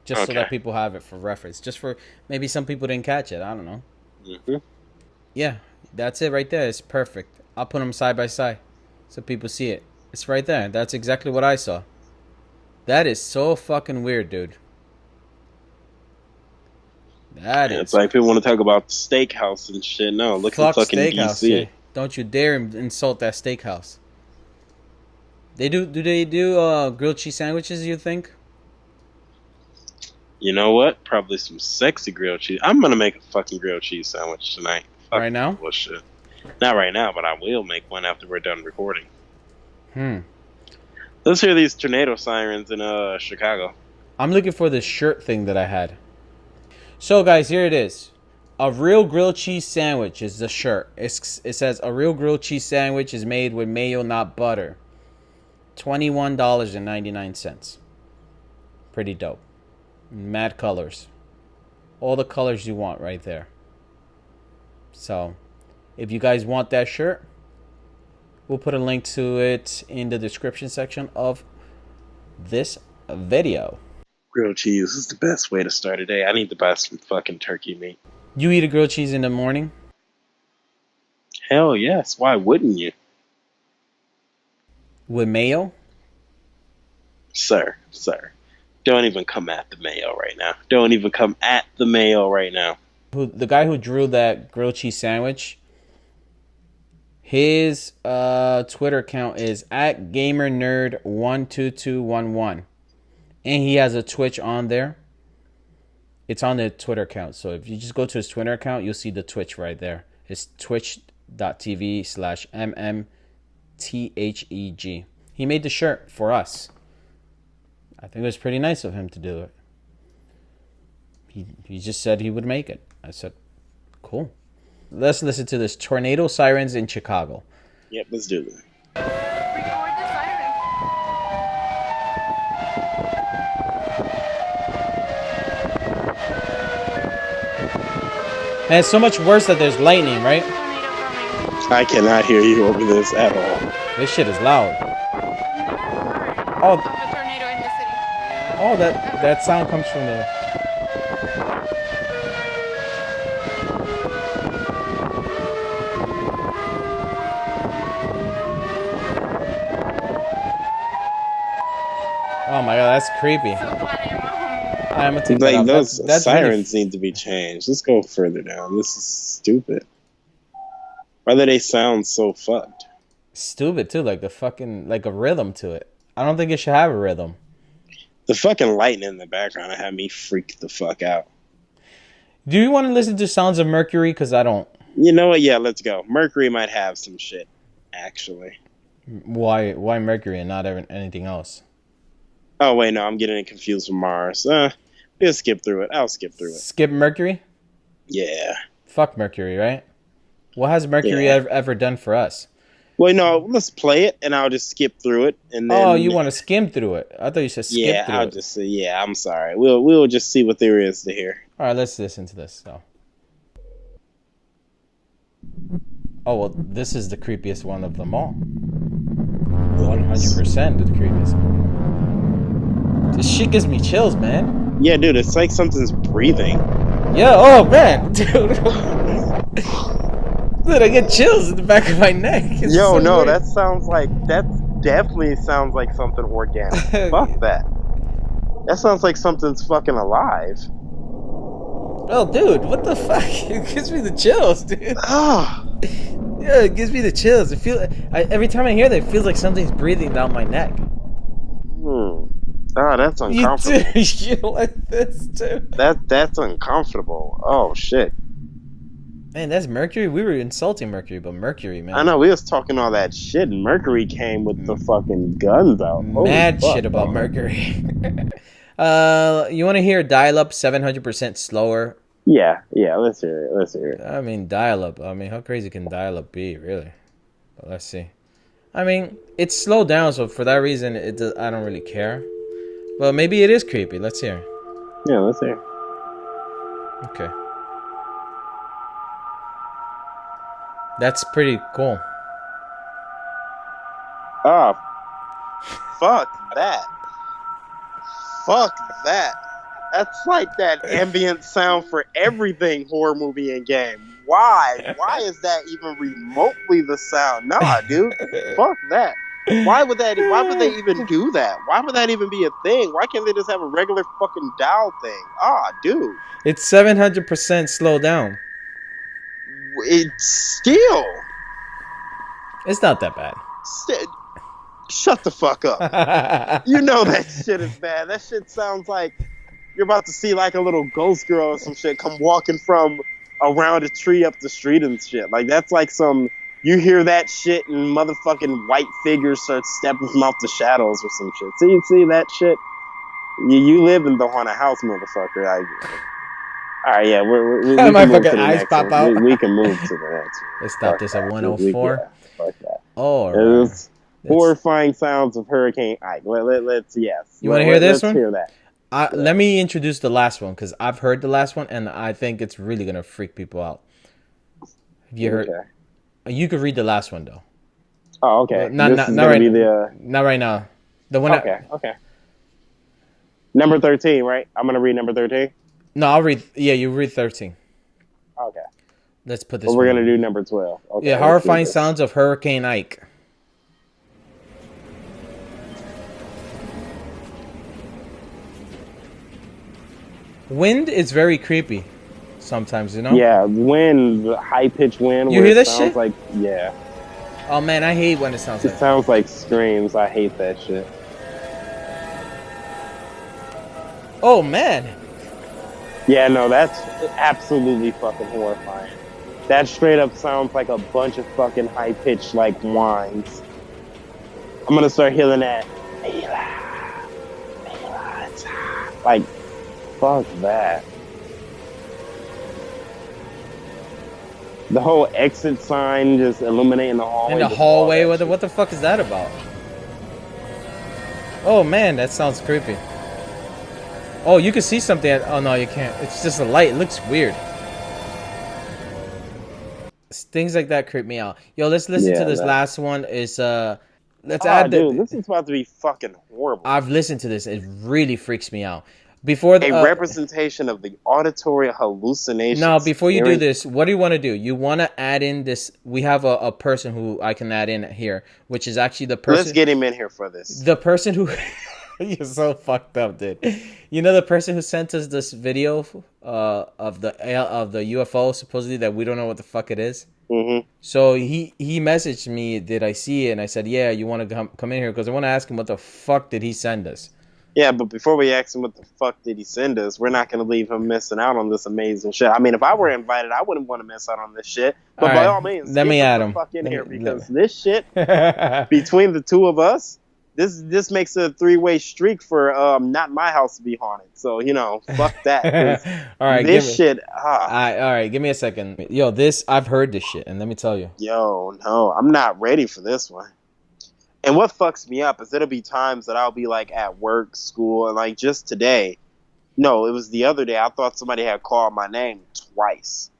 Just so that people have it for reference. Just for... Maybe some people didn't catch it. I don't know. Mm-hmm. Yeah, that's it right there. It's perfect. I'll put them side by side so people see it. It's right there. That's exactly what I saw. That is so fucking weird, dude. It's like people want to talk about steakhouse and shit. No, look at fucking DC. Yeah. Don't you dare insult that steakhouse. Do they do grilled cheese sandwiches, you think? You know what? Probably some sexy grilled cheese. I'm gonna make a fucking grilled cheese sandwich tonight. Right now? Bullshit. Not right now, but I will make one after we're done recording. Let's hear these tornado sirens in Chicago. I'm looking for the shirt thing that I had. So, guys, here it is. A real grilled cheese sandwich is the shirt. It says, a real grilled cheese sandwich is made with mayo, not butter. $21.99. Pretty dope. Mad colors. All the colors you want right there. So, if you guys want that shirt, we'll put a link to it in the description section of this video. Grilled cheese is the best way to start a day. I need to buy some fucking turkey meat. You eat a grilled cheese in the morning? Hell yes. Why wouldn't you? With mayo? Sir. Don't even come at the mayo right now. Don't even come at the mayo right now. The guy who drew that grilled cheese sandwich, his Twitter account is @GamerNerd12211. And he has a Twitch on there. It's on the Twitter account. So if you just go to his Twitter account, you'll see the Twitch right there. It's twitch.tv/mmtheg. He made the shirt for us. I think it was pretty nice of him to do it. He just said he would make it. I said, cool. Let's listen to this. Tornado sirens in Chicago. Yep, let's do this. Record the siren. And it's so much worse that there's lightning, right? Tornado coming. I cannot hear you over this at all. This shit is loud. Never Oh. heard of a tornado in the city. Oh, that sound comes from the. Oh my god, that's creepy. So glad I'm home. I'm gonna take that Like out. those That's sirens need to be changed. Let's go further down. This is stupid. Why do they sound so fucked? stupid too. Like the fucking like a rhythm to it. I don't think it should have a rhythm. The fucking lightning in the background had me freak the fuck out. Do you want to listen to Sounds of Mercury? Because I don't. You know what? Yeah, let's go. Mercury might have some shit, actually. Why Mercury and not anything else? Oh, wait, no, I'm getting it confused with Mars. We'll skip through it. I'll skip through it. Skip Mercury? Yeah. Fuck Mercury, right? What has Mercury Yeah. ever done for us? Well, no, let's play it, and I'll just skip through it, and then. Oh, you want to skim through it? I thought you said skip Yeah, through I'll it. just say, yeah, I'm sorry. We'll just see what there is to hear. All right, let's listen to this. So. Oh well, this is the creepiest one of them all. 100% the creepiest one. This shit gives me chills, man. Yeah, dude, it's like something's breathing. Yeah. Oh man, dude. Dude, I get chills in the back of my neck. It's Yo, so no, weird. that definitely sounds like something organic. Fuck that. That sounds like something's fucking alive. Oh, dude, what the fuck? It gives me the chills, dude. Ah, Yeah, it gives me the chills. Every time I hear that, it feels like something's breathing down my neck. that's You uncomfortable. too. You like this too? That's uncomfortable. Oh shit. Man, that's Mercury. We were insulting Mercury, but Mercury, man. I know we was talking all that shit, and Mercury came with the fucking guns out. Holy Mad fuck, shit about bro. Mercury. You want to hear dial-up 700% slower? Yeah, let's hear it. I mean, dial-up. I mean, how crazy can dial-up be, really? But let's see. I mean, it's slowed down, so for that reason, I don't really care. But maybe it is creepy. Let's hear. Yeah, let's hear. Okay. That's pretty cool. Oh, fuck that. Fuck that. That's like that ambient sound for everything horror movie and game. Why? Why is that even remotely the sound? Nah, dude. Fuck that. Why would they even do that? Why would that even be a thing? Why can't they just have a regular fucking dial thing? Ah, dude. It's 700% slowed down. It's still. It's not that bad. Shut the fuck up. You know that shit is bad. That shit sounds like you're about to see like a little ghost girl or some shit come walking from around a tree up the street and shit. Like that's like some, you hear that shit and motherfucking white figures start stepping from out the shadows or some shit. See that shit? You live in the haunted house, motherfucker. All right, yeah, we can My move to fucking the eyes next pop one. out. We can move to the next one. Let's stop Fuck this at that. 104. Yeah, fuck that. Oh, It was horrifying sounds of Hurricane Ike. Let's yes. You wanna hear this one? Let's hear that. Let me introduce the last one because I've heard the last one and I think it's really gonna freak people out. Have you heard? Okay. You could read the last one though. Oh, okay. Not This is not gonna right. be the, Not right now. The one. okay. Number 13, right? I'm gonna read number 13. No, I'll read. Yeah, you read 13. Okay. Let's put this. Well, we're one. gonna do number 12. Okay. Yeah, let's do horrifying this. sounds of Hurricane Ike. Wind is very creepy. Sometimes, you know. Yeah, wind, the high pitched wind. You where hear it that sounds shit? Like, yeah, Oh man, I hate when it sounds it like. sounds like screams. I hate that shit. Oh man. Yeah, no, that's absolutely fucking horrifying. That straight up sounds like a bunch of fucking high pitched like whines. I'm gonna start hearing that. Like, fuck that. The whole exit sign just illuminating the hallway. In the just all hallway, that what the fuck is that about? Oh man, that sounds creepy. Oh, you can see something. Oh no, you can't. It's just a light. It looks weird. Things like that creep me out. Yo, let's listen to Yeah, this that. last one. Is let's Oh, add dude, the. this is about to be fucking horrible. I've listened to this. It really freaks me out. Before the A representation of the auditory no, hallucinations. before you do this, what do you want to do? You want to add in this? We have a person who I can add in here, which is actually the Let's person. get him in here for this. The person who. You're so fucked up, dude. You know the person who sent us this video of the UFO supposedly that we don't know what the fuck it is. Mm-hmm. So he messaged me, did I see it? And I said, yeah, you want to come in here because I want to ask him what the fuck did he send us. Yeah, but before we ask him what the fuck did he send us, we're not going to leave him missing out on this amazing shit. I mean, if I were invited, I wouldn't want to miss out on this shit. But by all means, let me add the him. fuck in here Me, because this shit between the two of us, this makes a 3-way streak for not my house to be haunted. So fuck that. All right, this shit. all right, give me a second. Yo, I've heard this shit, and let me tell you. Yo, no, I'm not ready for this one. And what fucks me up is it'll be times that I'll be like at work, school, and like just today. No, it was the other day. I thought somebody had called my name twice.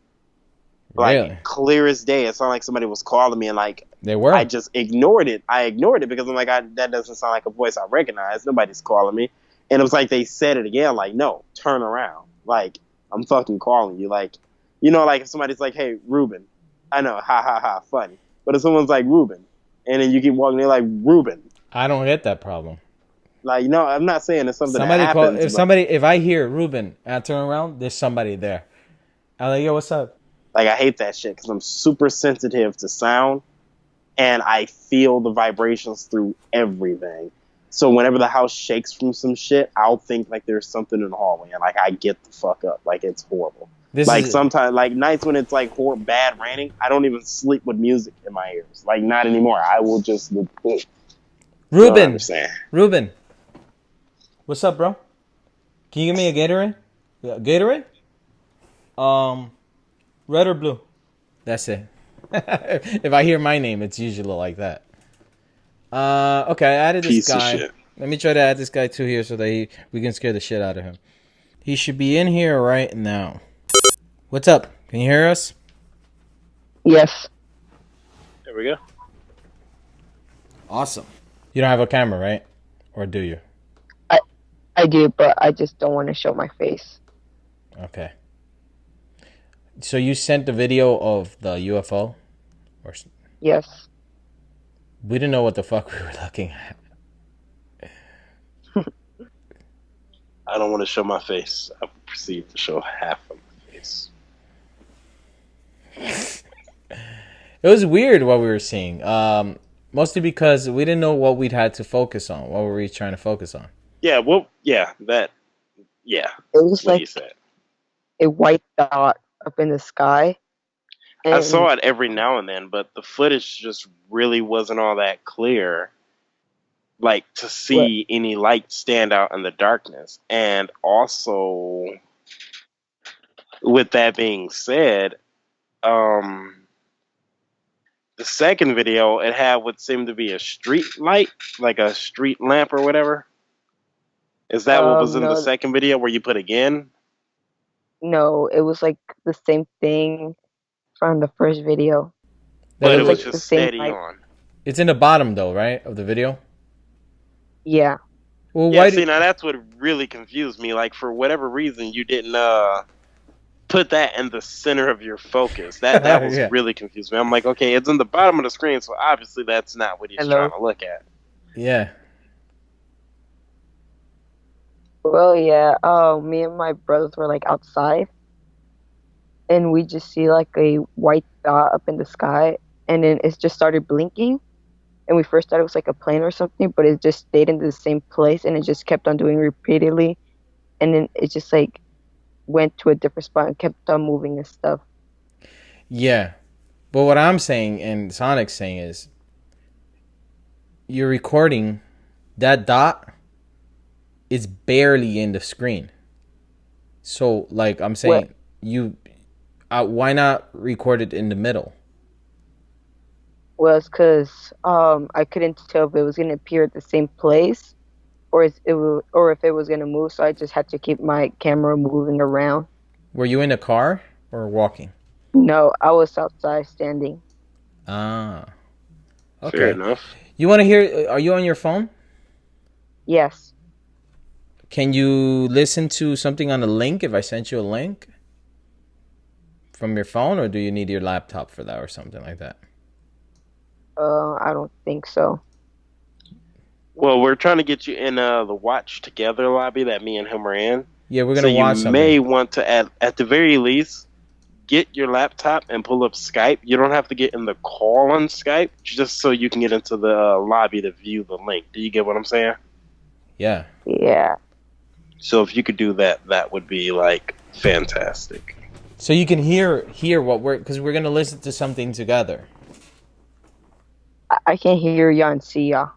Like Really? clear as day. It sounded like somebody was calling me, and like They were. I just ignored it. I ignored it because I'm like, that doesn't sound like a voice I recognize. Nobody's calling me. And it was like they said it again, like, no, turn around. Like, I'm fucking calling you. Like, like if somebody's like, hey, Ruben. I know, ha ha ha, funny. But if someone's like Ruben, and then you keep walking, they're like Ruben. I don't get that problem. Like, I'm not saying it's something that happens. If I hear Ruben and I turn around, there's somebody there. I'm like, yo, what's up? Like, I hate that shit because I'm super sensitive to sound, and I feel the vibrations through everything. So whenever the house shakes from some shit, I'll think like there's something in the hallway, and like I get the fuck up. Like it's horrible. Sometimes, like nights when it's like bad raining, I don't even sleep with music in my ears. Like not anymore. I will just Ruben. Ruben, what's up, bro? Can you give me a Gatorade? Gatorade? Red or blue? That's it. If I hear my name, it's usually like that. Okay, I added this Piece guy. Of shit. Let me try to add this guy too here so that we can scare the shit out of him. He should be in here right now. What's up? Can you hear us? Yes. There we go. Awesome. You don't have a camera, right? Or do you? I do, but I just don't want to show my face. Okay. So you sent the video of the UFO? Yes. We didn't know what the fuck we were looking at. I don't want to show my face. I proceed to show half of my face. It was weird what we were seeing. Mostly because we didn't know what we'd had to focus on. What were we trying to focus on? Yeah, well, yeah, that, yeah. It was what like you said. a white dot up in the sky. I saw it every now and then, but the footage just really wasn't all that clear. Like, to see any light stand out in the darkness. And also, with that being said, the second video, it had what seemed to be a street light, like a street lamp or whatever. Is that what was in the second video where you put again? No, it was like the same thing from the first video. But it was just steady on. It's in the bottom though, right, of the video? Yeah. Well, yeah, see, now that's what really confused me. Like, for whatever reason, you didn't put that in the center of your focus. That was really confused me. I'm like, okay, it's in the bottom of the screen, so obviously that's not what he's trying to look at. Yeah. Well, yeah. Me and my brothers were like outside, and we just see like a white dot up in the sky, and then it just started blinking. And we first thought it was like a plane or something, but it just stayed in the same place, and it just kept on doing repeatedly, and then it just like went to a different spot and kept on moving and stuff. Yeah, but what I'm saying and Sonic's saying is, you're recording that dot. It's barely in the screen. So, like I'm saying, Why not record it in the middle? Was because I couldn't tell if it was gonna appear at the same place or if it was gonna move. So I just had to keep my camera moving around. Were you in a car or walking? No, I was outside standing. Ah, Fair okay. enough. You want to hear? Are you on your phone? Yes. Can you listen to something on the link if I sent you a link from your phone, or do you need your laptop for that or something like that? I don't think so. Well, we're trying to get you in the watch together lobby that me and him are in. Yeah, we're So gonna you watch may something. want to, at the very least, get your laptop and pull up Skype. You don't have to get in the call on Skype, just so you can get into the lobby to view the link. Do you get what I'm saying? Yeah. Yeah. So if you could do that, that would be like fantastic. So you can hear what because we're gonna listen to something together. I can hear y'all and see y'all.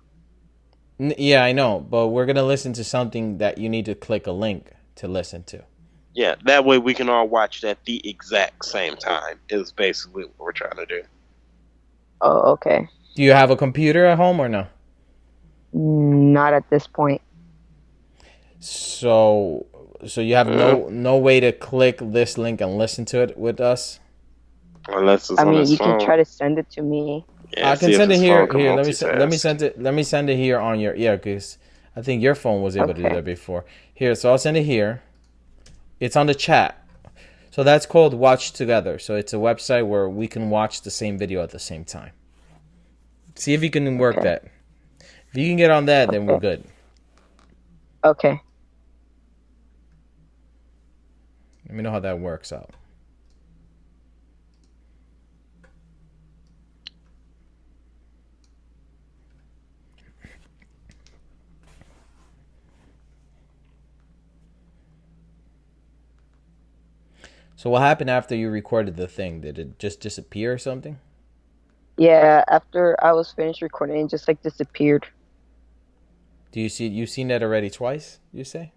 Yeah, I know, but we're gonna listen to something that you need to click a link to listen to. Yeah, that way we can all watch it at the exact same time. Is basically what we're trying to do. Oh, okay. Do you have a computer at home or no? Not at this point. So you have no way to click this link and listen to it with us. Unless it's I on mean, his you phone. can try to send it to me. Yeah, I can see if send it his here. phone can Here, let me multitask. send it. Let me send it here on your because I think your phone was able to do Okay. that before. Here, so I'll send it here. It's on the chat. So that's called Watch Together. So it's a website where we can watch the same video at the same time. See if you can work Okay. that. If you can get on that, then we're Okay. good. Okay. Let me know how that works out. So what happened after you recorded the thing? Did it just disappear or something? Yeah, after I was finished recording, it just like disappeared. Do you see you've seen that already twice, you say?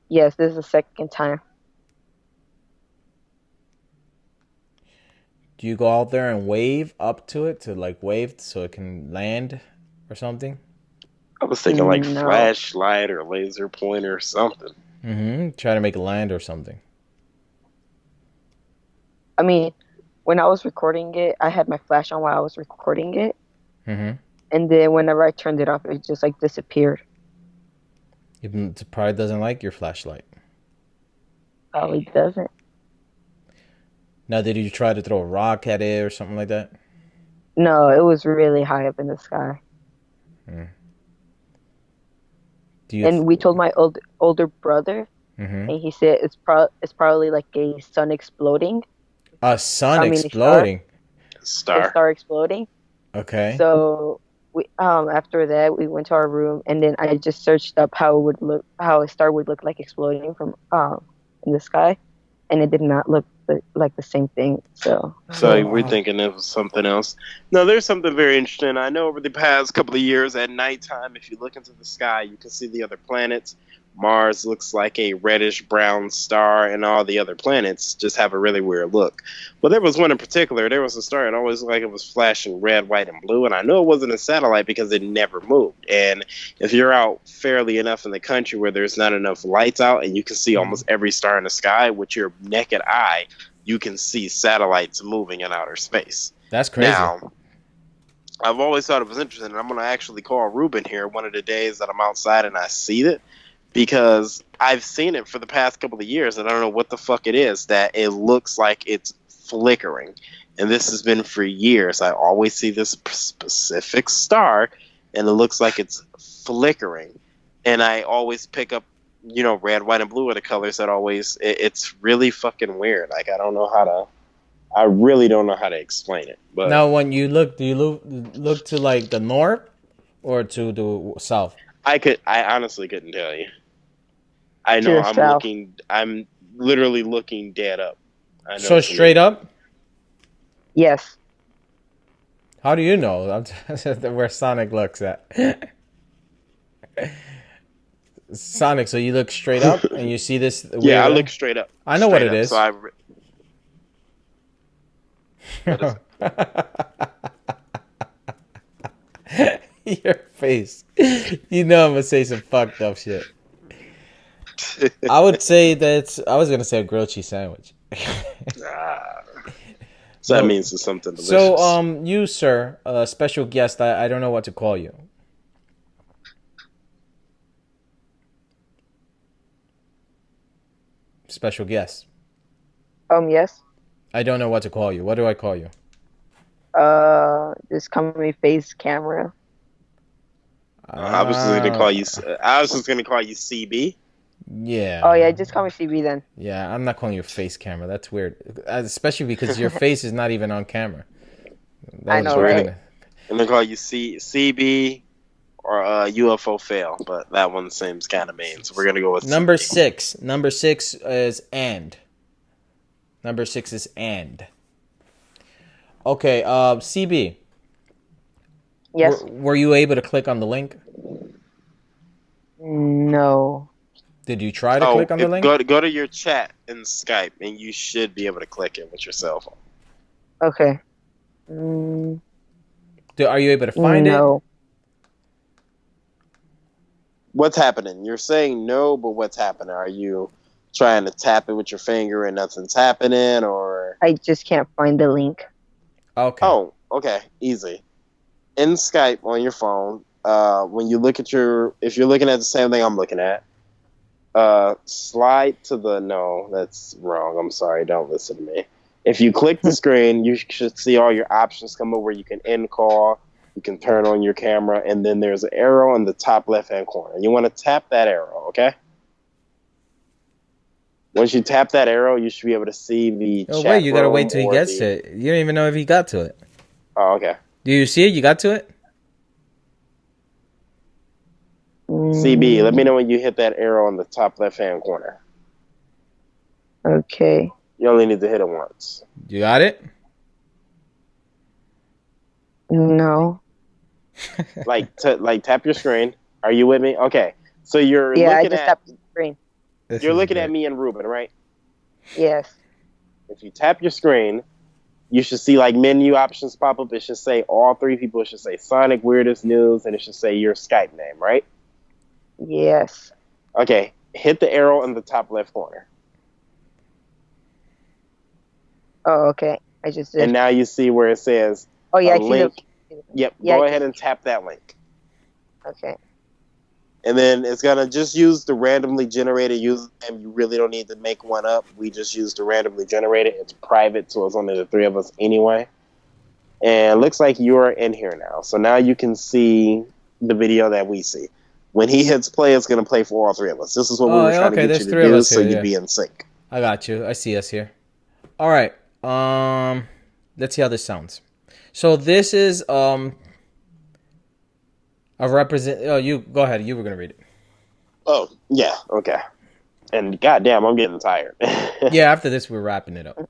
Yes, this is the second time. Do you go out there and wave up to it to like wave so it can land or something? I was thinking like No. flashlight or laser pointer or something. Try to make it land or something. I mean, when I was recording it, I had my flash on while I was recording it, Mm-hmm. and then whenever I turned it off, it just like disappeared. It probably doesn't like your flashlight. Probably doesn't. Now, did you try to throw a rock at it or something like that? No, it was really high up in the sky. Do you? And we told my older brother, Mm-hmm. and he said it's probably like a sun exploding. A sun I mean, exploding. a Star. star exploding. Okay. So we after that we went to our room, and then I just searched up how a star would look like exploding from in the sky, and it did not look like the same thing. So So we're thinking it was something else. No, there's something very interesting. I know over the past couple of years at nighttime, if you look into the sky, you can see the other planets. Mars looks like a reddish brown star, and all the other planets just have a really weird look. But there was one in particular. There was a star. It always looked like it was flashing red, white, and blue. And I know it wasn't a satellite because it never moved. And if you're out fairly enough in the country where there's not enough lights out and you can see almost every star in the sky with your naked eye, you can see satellites moving in outer space. That's crazy. Now, I've always thought it was interesting, and I'm going to actually call Ruben here one of the days that I'm outside and I see it, because I've seen it for the past couple of years, and I don't know what the fuck it is, that it looks like it's flickering. And this has been for years. I always see this specific star, and it looks like it's flickering. And I always pick up, you know, red, white, and blue are the colors that always. It's really fucking weird. Like, I really don't know how to explain it. But Now, when you look, do you look to like the north or to the south? I honestly couldn't tell you. I To know the south. I'm literally looking dead up. I know So it's straight up? yes, How do you know? Where Sonic looks at. Sonic, so you look straight up and you see this weird. Yeah, I look straight up. I know what Straight it up. is. So What is Your face. You know I'm gonna say some fucked up shit. it? I would say I was gonna say a grilled cheese sandwich. So that No. means it's something delicious. So, you, sir, special guest, I don't know what to call you. Special guest. Yes. I don't know what to call you. What do I call you? Just comedy face camera. I was just gonna call you. I was just gonna call you CB. Yeah. Oh yeah, just call me CB then. Yeah, I'm not calling you a face camera. That's weird. Especially because your face is not even on camera. That I was know, weird. right? I'm gonna call you CB or UFO fail, but that one seems kind of mean. So we're gonna go with Number CB. 6. Number 6 is and. Number 6 is and. Okay, CB. Yes. Were you able to click on the link? No. Did you try to click on the link? Go to your chat in Skype, and you should be able to click it with your cell phone. Okay. Are you able to find it? No. What's happening? You're saying no, but what's happening? Are you trying to tap it with your finger and nothing's happening, or? I just can't find the link. Okay. Oh, okay, easy. In Skype on your phone, when you look at if you're looking at the same thing I'm looking at, slide to the, no, that's wrong. I'm sorry, don't listen to me. If you click the screen, you should see all your options come up where you can end call, you can turn on your camera, and then there's an arrow in the top left-hand corner. You want to tap that arrow, okay? Once you tap that arrow, you should be able to see the chat wait, you gotta room wait till he or gets to it. You don't even know if he got to it. Oh, okay. Do you see it? You got to it? CB, let me know when you hit that arrow in the top left-hand corner. Okay. You only need to hit it once. You got it? No. Like tap your screen. Are you with me? Okay. So you're Yeah, I looking just at tapped the screen. you're looking at me and Ruben, right? Yes. If you tap your screen, you should see like menu options pop up. It should say all three people. It should say Sonic Weirdest News, and it should say your Skype name, right? Yes. Okay. Hit the arrow in the top left corner. Oh, okay. I just did. And now you see where it says Oh yeah, a I see link. the. Yep. Yeah, Go I ahead and tap that link. Okay. And then it's going to just use the randomly generated username. You really don't need to make one up. We just use the randomly generated. It's private, so it's only the three of us anyway. And it looks like you're in here now. So now you can see the video that we see. When he hits play, it's going to play for all three of us. This is what we were trying to get you to do, so you'd be in sync. I got you. I see us here. All right. Let's see how this sounds. So this is a represent. Oh, you go ahead. You were gonna read it. Oh yeah, okay. And goddamn, I'm getting tired. Yeah. After this, we're wrapping it up.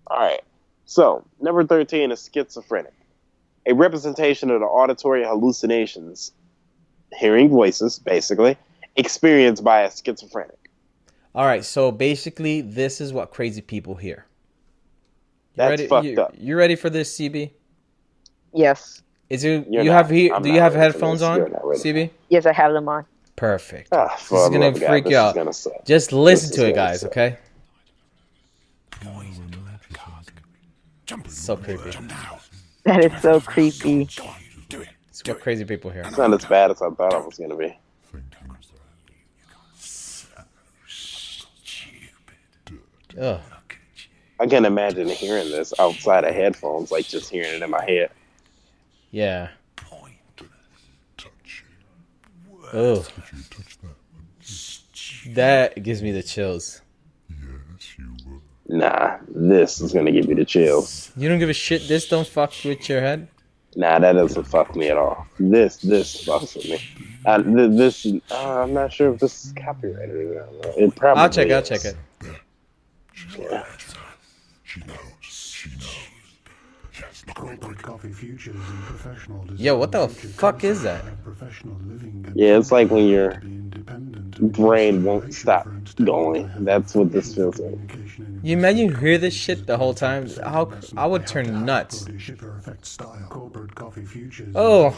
All right. So number 13 is schizophrenic, a representation of the auditory hallucinations, hearing voices, basically, experienced by a schizophrenic. All right. So basically, this is what crazy people hear. That's fucked up. You ready for this, CB? Yes. Is it? You're you not. have here? I'm Do not you have ready for headphones this. on, You're not ready. CB? Yes, I have them on. Perfect. Ah, This is gonna freak you out. Just listen to it, guys. Okay. So creepy. That is so creepy. It's what crazy people hear. It's not as bad as I thought it was going to be. Ugh. I can imagine hearing this outside of headphones, like just hearing it in my head. Yeah. Oh. That gives me the chills. Nah, this is going to give you the chills. You don't give a shit. This don't fuck with your head. Nah, that doesn't fuck me at all. This fucks with me. I'm not sure if this is copyrighted or not. It probably I'll check is. it. Yeah. Yo, what the fuck is that? Yeah, it's like when your brain won't stop going. That's what this feels like. You imagine you hear this shit the whole time? How I would turn nuts. Oh,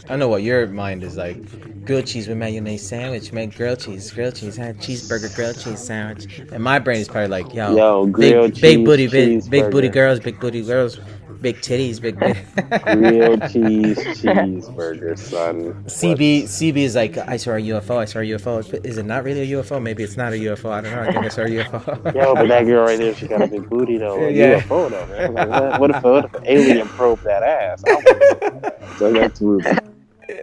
I know what your mind is like. Grilled cheese with mayonnaise sandwich, make grilled cheese, cheeseburger, grilled cheese sandwich. And my brain is probably like, yo, Yo, grilled cheese big booty cheeseburger. girls, big titties, big. Grilled cheese cheeseburger, son. CB is like, I saw a UFO. I saw a UFO. Is it not really a UFO? Maybe it's not a UFO. I don't know. I think I saw a UFO. Yo, but that girl right there, she got a big booty though. A Yeah. UFO though, man. Like, what if an alien probed that ass? So that's Ruben.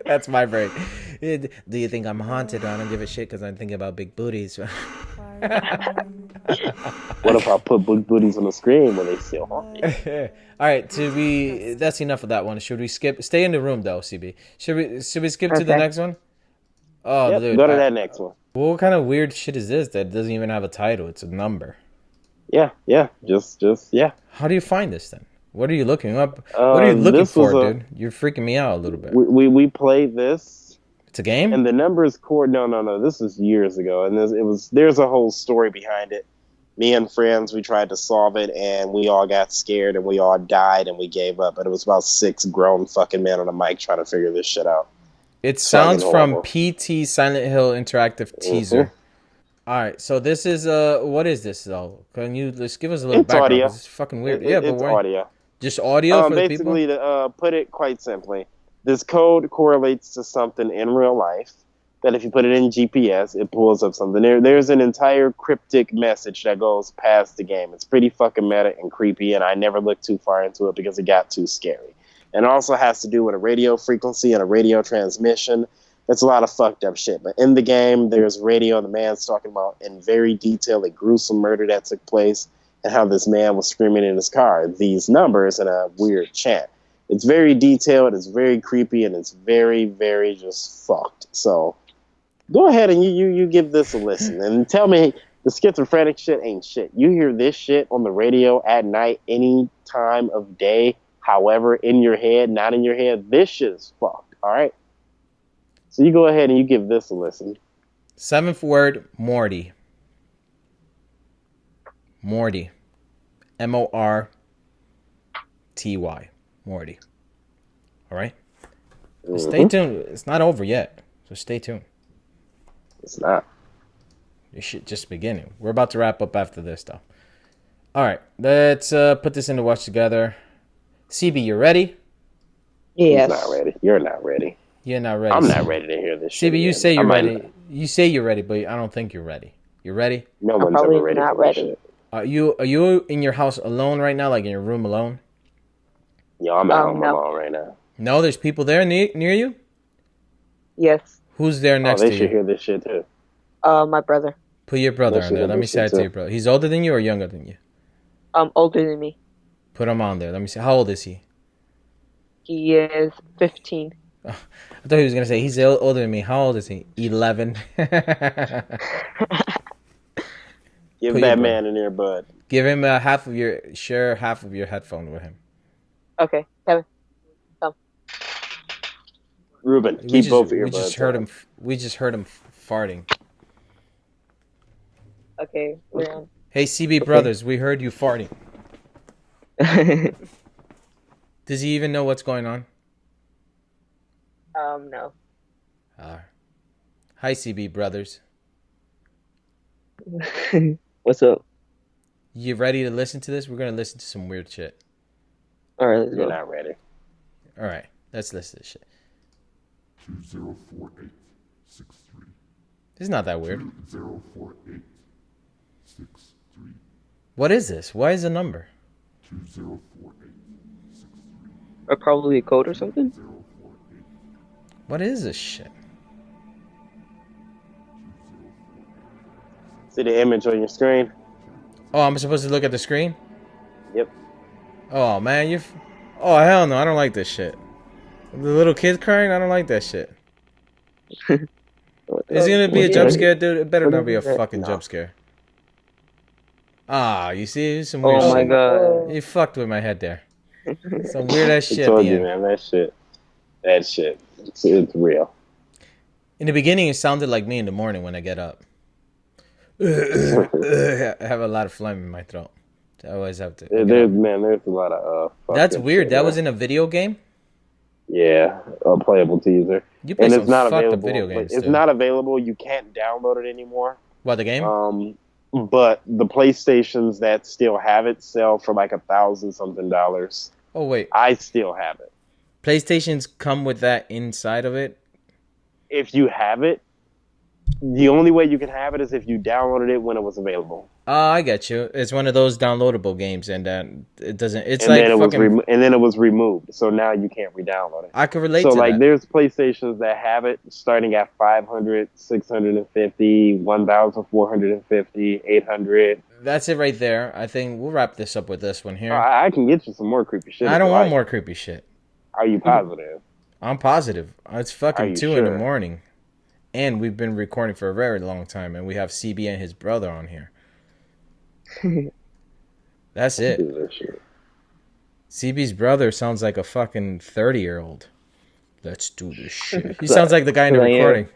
That's my brain. Do you think I'm haunted? I don't give a shit because I'm thinking about big booties. What if I put big booties on the screen when they still haunt me? All right, that's enough of that one. Should we skip? Stay in the room though, CB. Should we skip to the Okay. next one? Oh, Yep, dude. go to that next one. What kind of weird shit is this that doesn't even have a title? It's a number. Yeah, just yeah. How do you find this then? What are you looking up? What are you looking this was for, dude? You're freaking me out a little bit. We played this, It's a game? and the numbers cord. No. This was years ago, and there's a whole story behind it. Me and friends, we tried to solve it, and we all got scared, and we all died, and we gave up. But it was about 6 grown fucking men on a mic trying to figure this shit out. It sounds Fucking from horrible. PT Silent Hill Interactive Teaser. All right, so this is what is this though? Can you just give us a little It's background? audio. 'Cause it's fucking weird. Yeah, but It's why? audio. Just audio for the people. Basically, to put it quite simply, this code correlates to something in real life. That if you put it in GPS, it pulls up something. There's an entire cryptic message that goes past the game. It's pretty fucking meta and creepy, and I never looked too far into it because it got too scary. And it also has to do with a radio frequency and a radio transmission. That's a lot of fucked up shit. But in the game, there's radio, and the man's talking about in very detail a gruesome murder that took place and how this man was screaming in his car these numbers in a weird chant. It's very detailed, it's very creepy, and it's very, very just fucked. So go ahead and you give this a listen and tell me the schizophrenic shit ain't shit. You hear this shit on the radio at night, any time of day, however, in your head, not in your head, this shit is fucked, all right? So you go ahead and you give this a listen. 7th word, Morty. Morty. Morty. Morty. All right? Stay tuned. It's not over yet, so stay tuned. It's not. This shit just beginning. We're about to wrap up after this, though. All right, let's put this into watch together. CB, you ready? Yes. He's not ready. You're not ready. You're not ready. I'm not ready to hear this shit. CB, you again. say you're I might- ready. You say you're ready, but I don't think you're ready. You ready? No I'm one's probably ever ready not for this ready. shit. Are you in your house alone right now, like in your room alone? Yo, I'm at home no. alone right now. No, there's people there near you. Yes. Who's there next Oh, they to should you? hear this shit too. My brother. Put your brother They on should there. hear Let me this say it shit to your too. brother. He's older than you or younger than you? Older than me. Put him on there. Let me see. How old is he? He is 15. I thought he was gonna say he's older than me. How old is he? 11. Give Put that your man an earbud. Give him share half of your headphone with him. Okay, Kevin. Ruben, keep both earbuds. We just heard him farting. Okay, we're on. Hey CB brothers, we heard you farting. Does he even know what's going on? No. Hi CB brothers. What's up? You ready to listen to this? We're gonna listen to some weird shit. All right, let's You're go. not ready. All right, let's listen to this shit. 204863. This is not that weird. 204863. What is this? Why is the number? 204863. Or probably a code or something? 048. What is this shit? See the image on your screen? Oh, I'm supposed to look at the screen? Yep. Oh man, oh hell no, I don't like this shit. The little kid crying, I don't like that shit. Is it gonna be a Yeah. jump scare, dude? It better What not is be a it? fucking No. jump scare. Ah, you see, some weird Oh my shit. god. You fucked with my head there. Some weird ass I shit at told the you, end. man. That shit. It's real. In the beginning, it sounded like me in the morning when I get up. I have a lot of phlegm in my throat. I always have to. I get There's up. a lot of That's fucked up weird. shit, That man. was in a video game. Yeah, a playable teaser. You play And some it's not fucked up available. video games, It's dude. not available. You can't download it anymore. What, the game? But the PlayStations that still have it sell for like $1,000 something. Oh wait, I still have it. PlayStations come with that inside of it. If you have it, the only way you can have it is if you downloaded it when it was available. Oh, I get you. It's one of those downloadable games, and it doesn't. It's And like then fucking. and then it was removed. So now you can't re-download it. I could relate So to like that. there's PlayStations that have it starting at 500, 650, 1,450, 800. That's it right there. I think we'll wrap this up with this one here. I can get you some more creepy shit. I if don't you want like. more creepy shit. Are you positive? I'm positive. It's Are fucking you 2 in the sure? morning. And we've been recording for a very long time, and we have CB and his brother on here. That's it. Do this shit. CB's brother sounds like a fucking 30-year-old. Let's do this shit. He sounds like the guy in the I am. recording.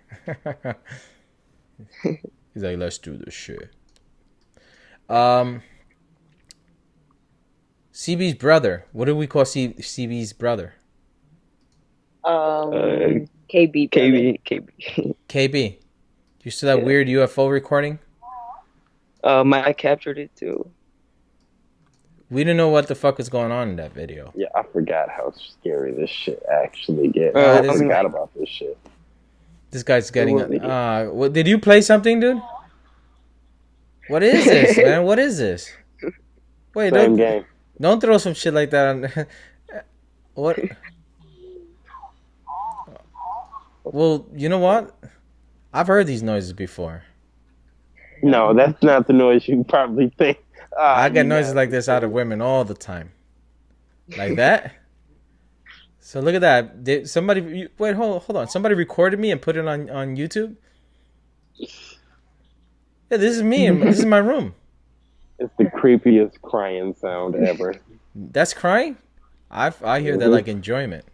He's like, let's do this shit. CB's brother. What do we call CB's brother? KB. KB. KB. You see that Yeah. weird UFO recording? I captured it too. We didn't know what the fuck was going on in that video. Yeah, I forgot how scary this shit actually gets. Uh, I this- forgot about this shit. This guy's getting. What video? What, did you play something, dude? What is this, man? What is this? Wait, Same game. don't throw some shit like that on. What? Well, you know what? I've heard these noises before. No, that's not the noise you probably think. I get you noises got like this out of women all the time. Like that? So look at that. Did somebody wait, hold on. Somebody recorded me and put it on YouTube? Yeah, this is me. This is my room. It's the creepiest crying sound ever. That's crying? I hear that Mhm. like enjoyment.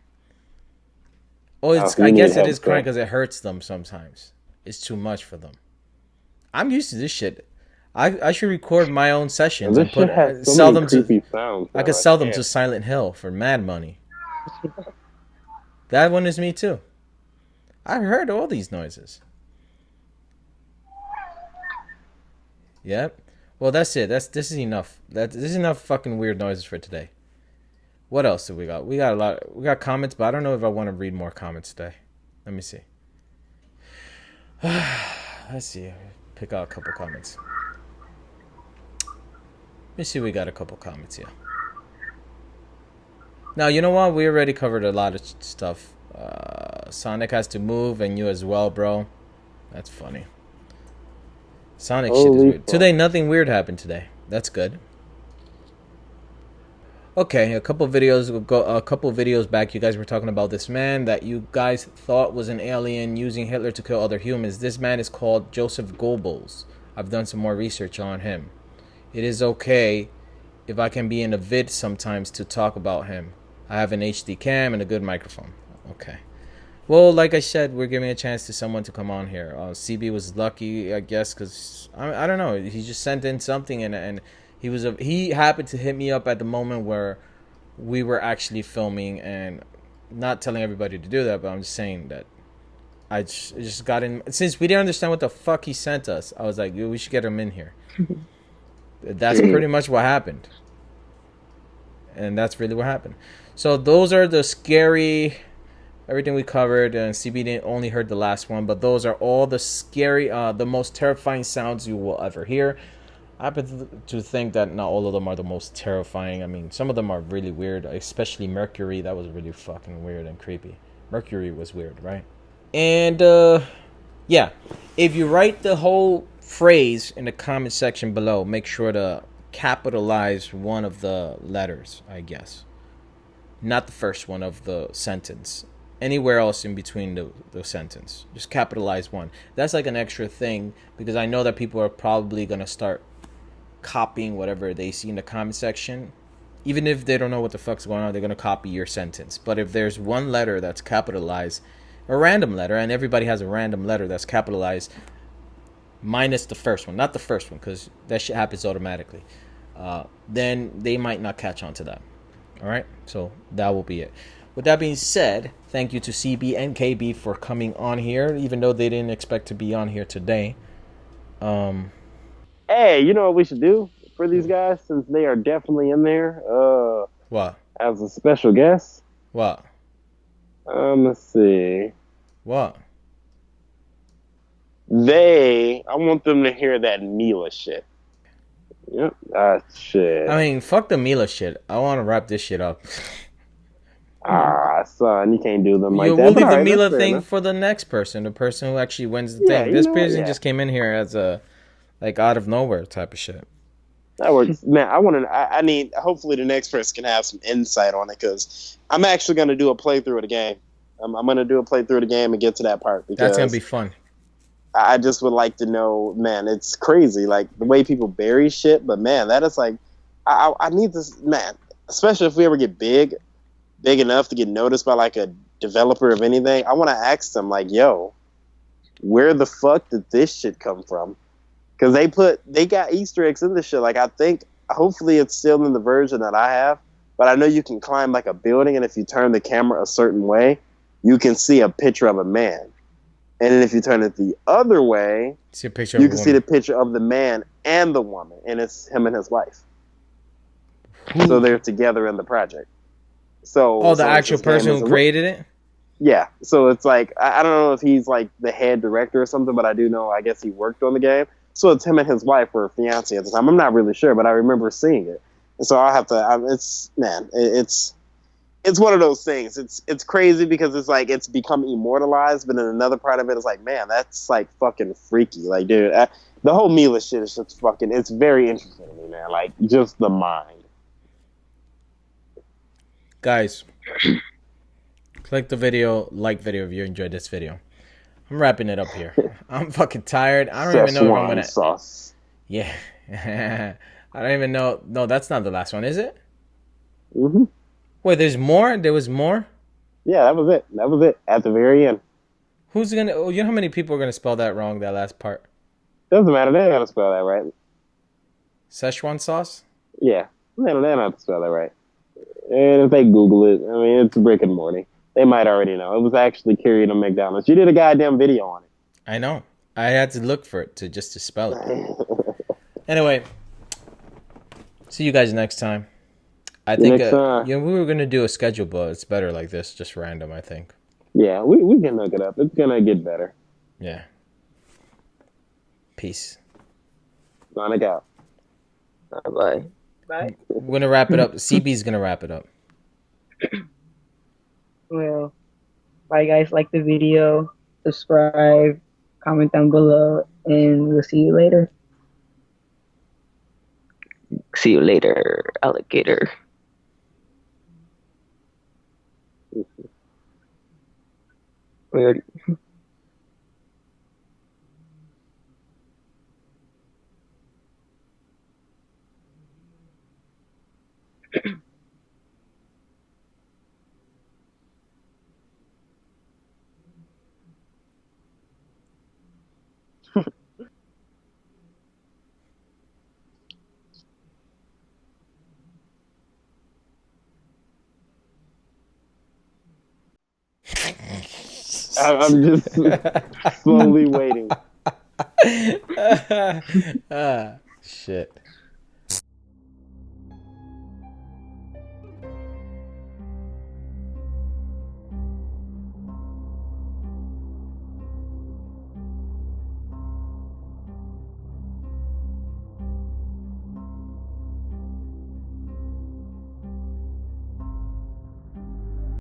Oh, it's, you I need guess it help, is crying bro. because it hurts them sometimes. It's too much for them. I'm used to this shit. I should record my own sessions This and put shit has so sell many them to. creepy sounds. I now, could sell them can't. to Silent Hill for mad money. That one is me too. I've heard all these noises. Yep. Well, that's it. This is enough. This is enough fucking weird noises for today. What else do we got? We got a lot. We got comments, but I don't know if I want to read more comments today. Let me see. Let's see. Pick out a couple comments. Let me see. We got a couple comments here. Now, you know what? We already covered a lot of stuff. Sonic has to move, and you as well, bro. That's funny. Sonic shit is Holy weird. fuck. Today, nothing weird happened today. That's good. Okay, a couple videos back, you guys were talking about this man that you guys thought was an alien using Hitler to kill other humans. This man is called Joseph Goebbels. I've done some more research on him. It is okay if I can be in a vid sometimes to talk about him. I have an HD cam and a good microphone. Okay. Well, like I said, we're giving a chance to someone to come on here. CB was lucky, I guess, because I don't know. He just sent in something, and he happened to hit me up at the moment where we were actually filming, and not telling everybody to do that, but I'm just saying that I just got in. Since we didn't understand what the fuck he sent us, I was like, we should get him in here. That's pretty much what happened. And that's really what happened. So those are the scary, everything we covered, and CB didn't only heard the last one, but those are all the scary, the most terrifying sounds you will ever hear. I happen to think that not all of them are the most terrifying. I mean, some of them are really weird, especially Mercury. That was really fucking weird and creepy. Mercury was weird, right? And, yeah. If you write the whole phrase in the comment section below, make sure to capitalize one of the letters, I guess. Not the first one of the sentence. anywhere else in between the sentence. Just capitalize one. That's like an extra thing because I know that people are probably gonna start copying whatever they see in the comment section. Even if they don't know what the fuck's going on, they're gonna copy your sentence. But if there's one letter that's capitalized, a random letter, and everybody has a random letter that's capitalized, minus the first one, not the first one, because that shit happens automatically. Then they might not catch on to that. All right, so that will be it. With that being said, thank you to CB and KB for coming on here, even though they didn't expect to be on here today. Hey, you know what we should do for these guys since they are definitely in there? What? As a special guest. What? Let's see. What? I want them to hear that Mila shit. Yep, shit. I mean, fuck the Mila shit. I want to wrap this shit up. Son, you can't do them like that. We'll leave the right, Mila thing for the next person, the person who actually wins the thing. This person just came in here as a, like, out of nowhere type of shit. That works, man. I need. Hopefully, the next person can have some insight on it because I'm actually going to do a playthrough of the game. I'm going to do a playthrough of the game and get to that part because that's going to be fun. I just would like to know, man. It's crazy, like the way people bury shit. But man, that is like, I need this, man. Especially if we ever get big enough to get noticed by like a developer of anything. I want to ask them, like, yo, where the fuck did this shit come from? Because they got Easter eggs in this shit. Like, I think, hopefully it's still in the version that I have, but I know you can climb like a building, and if you turn the camera a certain way, you can see a picture of a man. And then if you turn it the other way, see a picture you can see the picture of the man and the woman, and it's him and his wife. So they're together in the project. So the actual person who created it? Yeah. So it's like, I don't know if he's like the head director or something, but I do know, I guess he worked on the game. So it's him and his wife or fiance at the time. I'm not really sure, but I remember seeing it. And so I'll have to, it's one of those things. It's crazy because it's like it's become immortalized, but then another part of it is like, man, that's like fucking freaky. Like, dude, the whole Mila shit is just fucking. It's very interesting to me, man. Like, just the mind. Guys, click the video, like video if you enjoyed this video. I'm wrapping it up here. I'm fucking tired. I don't even know if I'm gonna. Sauce. Yeah, I don't even know. No, that's not the last one, is it? Mm-hmm. Wait, there's more? There was more? Yeah, that was it. That was it. At the very end. Who's gonna... Oh, you know how many people are gonna spell that wrong, that last part? Doesn't matter. They gotta spell that right. Szechuan sauce? Yeah. They don't have to spell that right. And if they Google it, I mean, it's Rick and Morty. They might already know. It was actually carried on McDonald's. You did a goddamn video on it. I know. I had to look for it to spell it. Anyway. See you guys next time. I think we were gonna do a schedule, but it's better like this, just random. I think. Yeah, we can look it up. It's gonna get better. Yeah. Peace. Sonic out. Bye. Bye. We're gonna wrap it up. CB's gonna wrap it up. Well, bye guys. Like the video, subscribe, comment down below, and we'll see you later. See you later, alligator. Weird. I'm just slowly waiting. Shit.